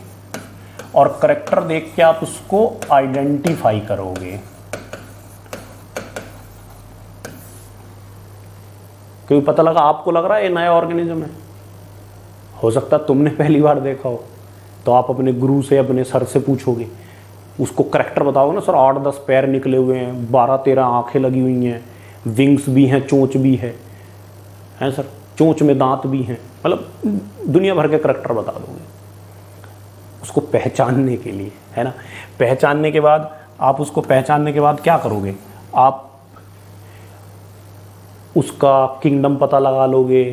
और करैक्टर देख के आप उसको आइडेंटिफाई करोगे। क्योंकि पता लगा, आपको लग रहा है ये नया ऑर्गेनिज्म है, हो सकता है तुमने पहली बार देखा हो, तो आप अपने गुरु से अपने सर से पूछोगे, उसको करैक्टर बताओगे ना, सर 8-10 पैर निकले हुए हैं, 12-13 आंखें लगी हुई हैं, विंग्स भी हैं, चोंच भी है सर, चोंच में दांत भी हैं, मतलब दुनिया भर के करैक्टर बता दोगे उसको पहचानने के लिए, है ना। पहचानने के बाद आप उसको पहचानने के बाद क्या करोगे, आप उसका किंगडम पता लगा लोगे,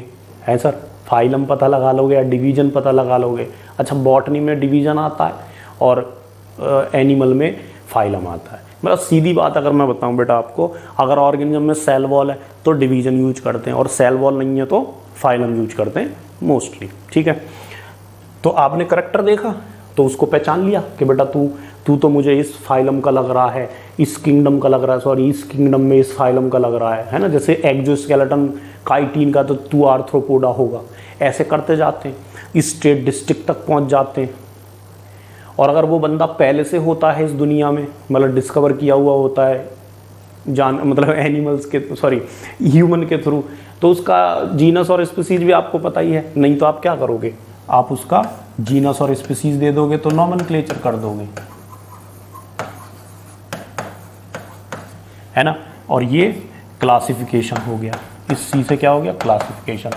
है सर, फाइलम पता लगा लोगे या डिवीज़न पता लगा लोगे। अच्छा, बॉटनी में डिवीज़न आता है और एनिमल में फाइलम आता है। मतलब सीधी बात अगर मैं बताऊं बेटा आपको, अगर ऑर्गेनिज्म में सेल वॉल है तो डिवीज़न यूज करते हैं, और सेल वॉल नहीं है तो फाइलम यूज करते हैं मोस्टली, ठीक है। तो आपने करैक्टर देखा तो उसको पहचान लिया कि बेटा तू तो मुझे इस फाइलम का लग रहा है, इस किंगडम का लग रहा है, सॉरी इस किंगडम में इस फाइलम का लग रहा है ना। जैसे एक्सोस्केलेटन काइटिन का तो तू आर्थ्रोपोडा होगा, ऐसे करते जाते हैं, स्टेट डिस्ट्रिक्ट तक पहुंच जाते हैं। और अगर वो बंदा पहले से होता है इस दुनिया में, मतलब डिस्कवर किया हुआ होता है मतलब एनिमल्स के, सॉरी ह्यूमन के थ्रू, तो उसका जीनस और स्पीसीज भी आपको पता ही है। नहीं तो आप क्या करोगे, आप उसका जीनस और स्पीसीज दे दोगे तो नॉमेनक्लेचर कर दोगे, है ना। और ये क्लासिफिकेशन हो गया, इस सी से क्या हो गया, क्लासिफिकेशन,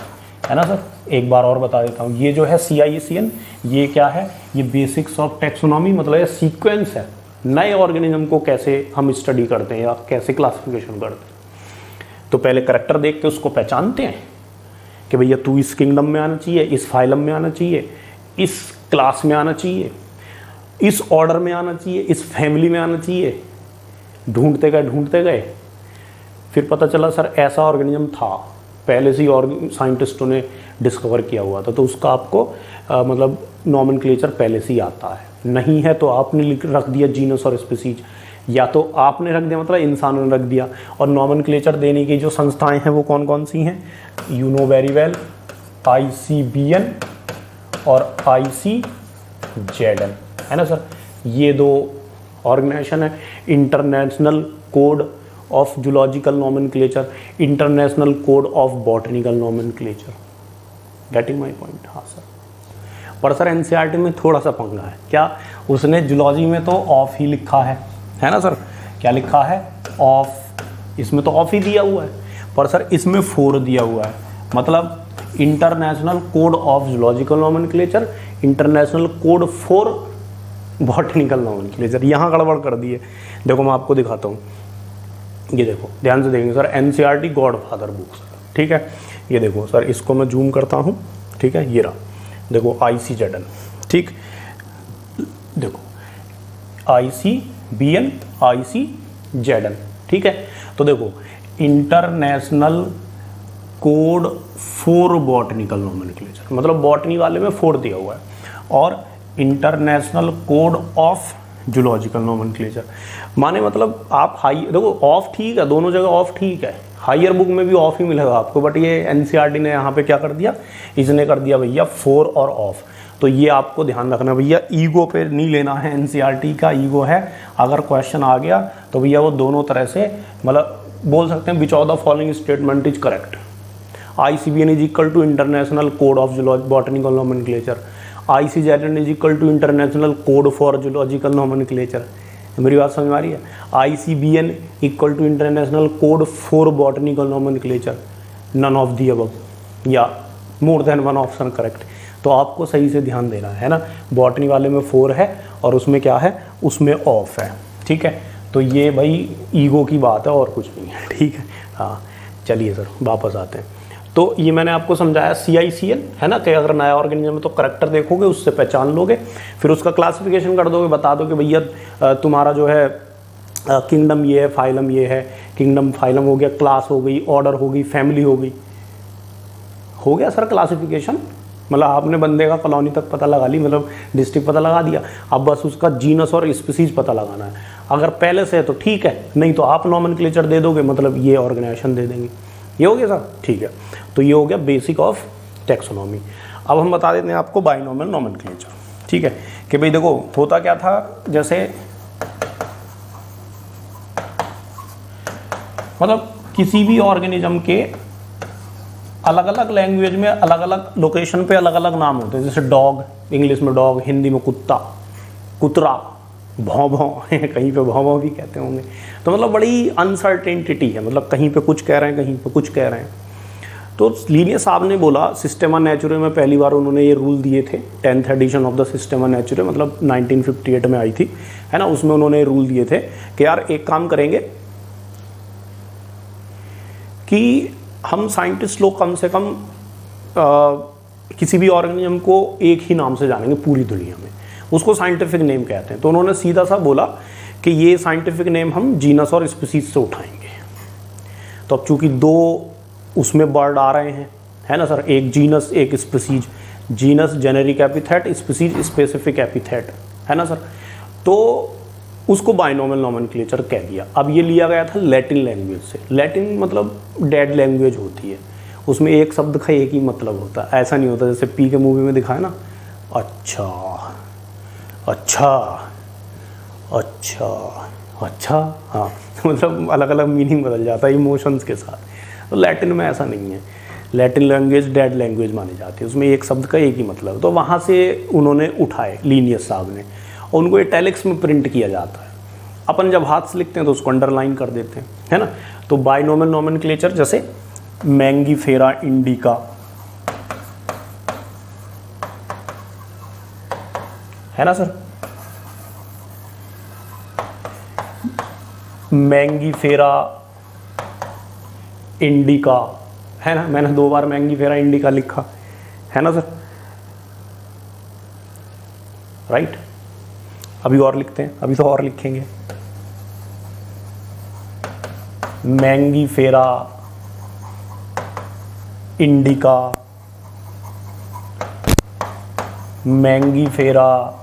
है ना सर। एक बार और बता देता हूँ, ये जो है CICN, ये क्या है, ये बेसिक्स ऑफ टैक्सोनॉमी, मतलब ये सीक्वेंस है, नए ऑर्गेनिज्म को कैसे हम स्टडी करते हैं या कैसे क्लासिफिकेशन करते हैं। तो पहले करैक्टर देख के उसको पहचानते हैं कि भैया तू इस किंगडम में आना चाहिए, इस फाइलम में आना चाहिए, इस क्लास में आना चाहिए, इस ऑर्डर में आना चाहिए, इस फैमिली में आना चाहिए। ढूंढते गए, फिर पता चला सर ऐसा ऑर्गेनिज्म था, पहले से ही और साइंटिस्टों ने डिस्कवर किया हुआ था, तो उसका आपको मतलब नॉमेनक्लेचर पहले से ही आता है। नहीं है तो आपने रख दिया जीनस और स्पीसीज, या तो आपने रख दिया मतलब इंसानों ने रख दिया। और नॉमेनक्लेचर देने की जो संस्थाएं हैं वो कौन कौन सी हैं, you know very well, ICBN और ICZN, है ना सर। ये 2 ऑर्गेनाइजेशन है, international code of zoological nomenclature, international code of botanical nomenclature. Getting my point. हाँ सर, पर सर NCERT में थोड़ा सा पंगा है, क्या उसने जूलॉजी में तो ऑफ ही लिखा है ना सर, क्या लिखा है, ऑफ, इसमें तो ऑफ ही दिया हुआ है, पर सर इसमें 4 दिया हुआ है, मतलब international code of zoological nomenclature, international code for botanical nomenclature. यहाँ गड़बड़ कर दी है। देखो मैं आपको दिखाता हूँ, ये देखो ध्यान से देखेंगे सर, NCERT गॉडफादर बुक्स, ठीक है। ये देखो सर, इसको मैं जूम करता हूँ, ठीक है, ये रहा, देखो ICZN, ठीक, देखो ICBN, ICZN, ठीक है। तो देखो international code for botanical nomenclature, मतलब बॉटनी वाले में 4 दिया हुआ है, और international code of zoological nomenclature, माने मतलब आप हाई, देखो ऑफ ठीक है, दोनों जगह ऑफ ठीक है, हायर बुक में भी ऑफ ही मिलेगा आपको, बट ये NCERT ने यहाँ पे क्या कर दिया, इसने कर दिया भैया 4 और ऑफ। तो ये आपको ध्यान रखना भैया, ईगो पे नहीं लेना है, NCERT का ईगो है। अगर क्वेश्चन आ गया तो भैया वो दोनों तरह से, मतलब बोल सकते हैं which of the following statement is correct. ICBN is equal to international code of botanical nomenclature, ICZN is equal to international code for zoological nomenclature. मेरी बात समझ में आ रही है? ICBN equal to international code for botanical nomenclature, none of the above, या more than one option correct. तो आपको सही से ध्यान देना है ना, बॉटनी वाले में 4 है और उसमें क्या है, उसमें ऑफ है, ठीक है। तो ये भाई ईगो की बात है और कुछ नहीं है, ठीक है। हाँ चलिए सर वापस आते हैं। तो ये मैंने आपको समझाया CICL है ना, कि अगर नया ऑर्गेनिज्म है तो करेक्टर देखोगे, उससे पहचान लोगे, फिर उसका क्लासिफिकेशन कर दोगे, बता दो कि भैया तुम्हारा जो है किंगडम ये है, फाइलम ये है, किंगडम फाइलम हो गया, क्लास हो गई, ऑर्डर हो गई, फैमिली हो गई, हो गया सर क्लासिफिकेशन। मतलब आपने बंदे का कॉलोनी तक पता लगा ली, मतलब डिस्ट्रिक्ट पता लगा दिया, अब बस उसका जीनस और स्पीसीज पता लगाना है। अगर पहले से है तो ठीक है, नहीं तो आप नॉमेनक्लेचर दे दोगे, मतलब ये ऑर्गेनाइजेशन दे देंगे। ये हो गया सर, ठीक है। तो ये हो गया बेसिक ऑफ टैक्सोनॉमी। अब हम बता देते हैं आपको बाइनोमियल नॉमेनक्लेचर, ठीक है। कि भाई देखो होता क्या था, जैसे मतलब किसी भी ऑर्गेनिज्म के अलग अलग लैंग्वेज में अलग अलग लोकेशन पे अलग अलग नाम होते हैं। जैसे डॉग, इंग्लिश में डॉग, हिंदी में कुत्ता, कुतरा, भौं भौं कहीं पे भौं भौं भी कहते होंगे। तो मतलब बड़ी अनसर्टेनिटी है, मतलब कहीं पे कुछ कह रहे हैं, कहीं पे कुछ कह रहे हैं। तो लीनियस साहब ने बोला, सिस्टेमा नेचुरे में पहली बार उन्होंने ये रूल दिए थे, 10th edition of the Systema Naturae, मतलब 1958 में आई थी, है ना। उसमें उन्होंने रूल दिए थे कि यार एक काम करेंगे कि हम साइंटिस्ट लोग कम से कम किसी भी ऑर्गेनिज्म को एक ही नाम से जानेंगे पूरी दुनिया में, उसको साइंटिफिक नेम कहते हैं। तो उन्होंने सीधा सा बोला कि ये साइंटिफिक नेम हम जीनस और स्पीसीज से उठाएंगे। तो अब चूंकि 2 उसमें बर्ड आ रहे हैं, है ना सर, एक जीनस एक species, genus generic epithet, species specific epithet, है ना सर। तो उसको बाइनोमियल नॉमेनक्लेचर कह दिया। अब ये लिया गया था लैटिन लैंग्वेज से। लैटिन मतलब डेड लैंग्वेज होती है, उसमें एक शब्द का एक ही मतलब होता है, ऐसा नहीं होता जैसे पी के मूवी में दिखाया ना, अच्छा अच्छा अच्छा अच्छा, हाँ मतलब अलग अलग मीनिंग बदल जाता है इमोशंस के साथ। तो लैटिन में ऐसा नहीं है, लैटिन लैंग्वेज डेड लैंग्वेज मानी जाती है, उसमें एक शब्द का एक ही मतलब। तो वहाँ से उन्होंने उठाए लीनियस साहब ने, और उनको इटैलिक्स में प्रिंट किया जाता है। अपन जब हाथ से लिखते हैं तो उसको अंडरलाइन कर देते हैं, है ना। तो बाइनोमियल नॉमेनक्लेचर जैसे मैंगीफेरा इंडिका, है ना सर, मैंगीफेरा इंडिका, है ना। मैंने 2 बार मैंगीफेरा इंडिका लिखा, है ना सर, राइट। अभी और लिखते हैं, अभी तो और लिखेंगे। Mangifera indica, Mangifera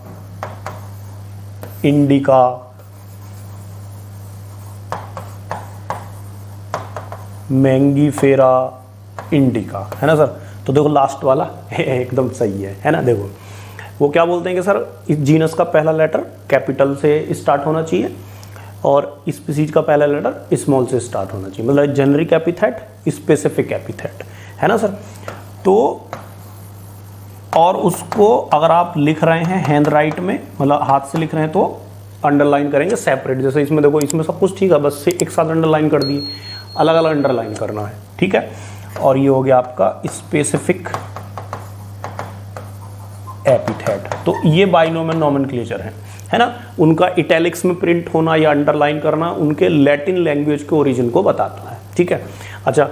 indica, Mangifera indica, है ना सर। तो देखो लास्ट वाला एकदम सही है ना। देखो वो क्या बोलते हैं कि सर इस जीनस का पहला लेटर कैपिटल से स्टार्ट होना चाहिए और स्पीसीज का पहला लेटर स्मॉल से स्टार्ट होना चाहिए, मतलब जेनेरिक एपिथेट, स्पेसिफिक एपिथेट, है ना सर। तो और उसको अगर आप लिख रहे हैं हैंड राइट में, मतलब हाथ से लिख रहे हैं, तो अंडरलाइन करेंगे सेपरेट। जैसे इसमें देखो, इसमें सब कुछ ठीक है, बस से एक साथ अंडरलाइन कर दिए, अलग अलग अंडरलाइन करना है, ठीक है। और ये हो गया आपका स्पेसिफिक एपिथेट। तो ये बाइनोमियल नॉमेनक्लेचर है ना। उनका इटैलिक्स में प्रिंट होना या अंडरलाइन करना उनके लैटिन लैंग्वेज के ओरिजिन को बताता है, ठीक है। अच्छा,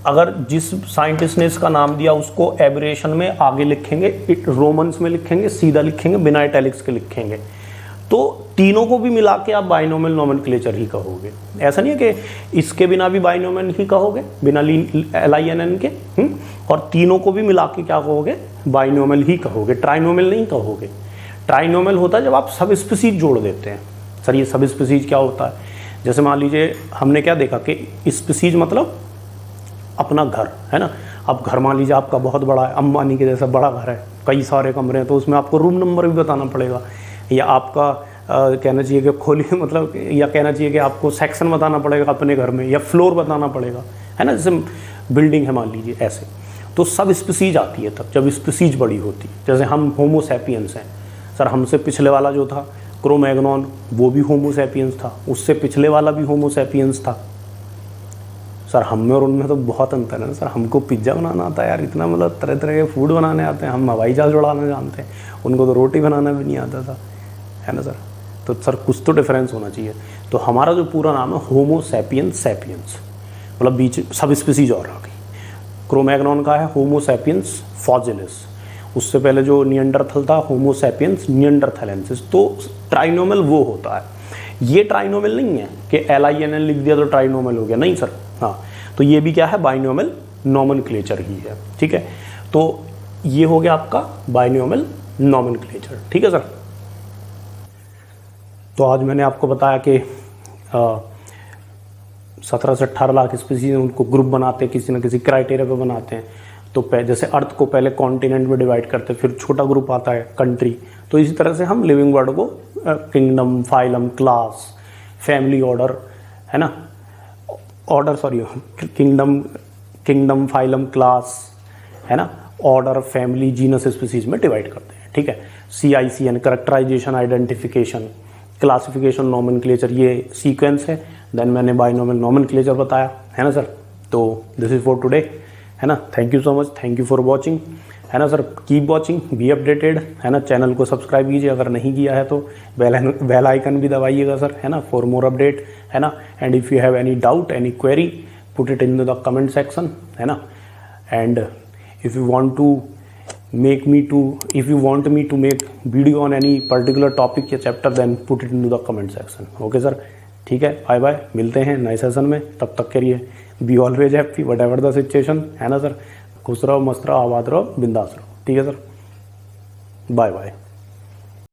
अगर जिस साइंटिस्ट ने इसका नाम दिया उसको एब्रेशन में आगे लिखेंगे, रोमन्स में लिखेंगे, सीधा लिखेंगे, बिना इटैलिक्स के लिखेंगे, तो तीनों को भी मिला के आप बाइनोमियल नॉमेनक्लेचर ही कहोगे। ऐसा नहीं है कि इसके बिना भी बाइनोमियल ही कहोगे, बिना LINN के, और तीनों को भी मिला के क्या कहोगे, बाइनोमियल ही कहोगे, ट्राइनोमियल नहीं कहोगे। ट्राइनोमियल होता है जब आप सब स्पीसीज जोड़ देते हैं। सर ये सब स्पीसीज क्या होता है? जैसे मान लीजिए हमने क्या देखा कि स्पीसीज मतलब अपना घर, है ना। अब घर मान लीजिए आपका बहुत बड़ा है, अंबानी के जैसा बड़ा घर है, कई सारे कमरे हैं, तो उसमें आपको रूम नंबर भी बताना पड़ेगा, या आपका कहना चाहिए कि खोलिए, मतलब या कहना चाहिए कि आपको सेक्शन बताना पड़ेगा अपने घर में, या फ्लोर बताना पड़ेगा, है ना। जैसे बिल्डिंग है मान लीजिए ऐसे, तो सब स्पीसीज आती है तब जब स्पीसीज बड़ी होती है। जैसे हम होमो सैपियंस हैं सर, हमसे पिछले वाला जो था क्रोमैग्नॉन वो भी होमो सैपियंस था, उससे पिछले वाला भी होमो सैपियंस था। सर हम में और उनमें तो बहुत अंतर है ना सर। हमको पिज्ज़ा बनाना आता है यार, इतना मतलब तरह तरह के फूड बनाने आते हैं, हम हवाई जहाज़ उड़ाना जानते हैं, उनको तो रोटी बनाना भी नहीं आता था, है ना सर। तो सर कुछ तो डिफरेंस होना चाहिए। तो हमारा जो पूरा नाम है होमो सैपियंस सैपियंस, मतलब बीच सब स्पीसीज और आ गई। क्रोमैग्नॉन का है होमो सैपियंस फॉजिलिस, उससे पहले जो नियंडरथल था होमो सैपियंस नियंडरथलेंसिस। तो ट्राइनोमल वो होता है, ये ट्राइनोमल नहीं है कि LINN लिख दिया तो ट्राइनोमल हो गया, नहीं सर। हाँ, तो ये भी क्या है, बाइनोमल नॉमेनक्लेचर ही है, ठीक है। तो ये हो गया आपका बाइनोमल नॉमेनक्लेचर, ठीक है सर। तो आज मैंने आपको बताया कि 17 से 18 लाख स्पीसीज उनको ग्रुप बनाते हैं, किसी न किसी क्राइटेरिया पे बनाते हैं। तो जैसे अर्थ को पहले कॉन्टिनेंट में डिवाइड करते हैं, फिर छोटा ग्रुप आता है कंट्री। तो इसी तरह से हम लिविंग वर्ड को kingdom, phylum, class, family, order, है ना, order sorry kingdom, phylum, class, है ना, ऑर्डर, फैमिली, जीनस, स्पीसीज में डिवाइड करते हैं, ठीक है। CICN characterisation, identification, classification, nomenclature, ये सीक्वेंस है। देन मैंने बाइनोमियल नॉमेनक्लेचर बताया, है ना सर। तो दिस इज फॉर टुडे, है ना। Thank you so much, thank you for watching, है ना sir. Keep watching, be updated, है ना। चैनल को सब्सक्राइब कीजिए अगर नहीं किया है तो, बेल आइकन भी दबाइएगा सर, है ना, फॉर मोर अपडेट, है ना। And if you have any doubt, any query, put it in the comment section, है ना। And if you want me to make video on any particular topic या chapter, then put it into the comment section. Okay sir, ठीक है, बाय बाय, मिलते हैं नए सेशन में। तब तक के लिए be always happy what ever the situation, है ना सर। खुश रहो, मस्त रहो, आबाद रहो, बिंदास रहो, ठीक है सर। Bye bye.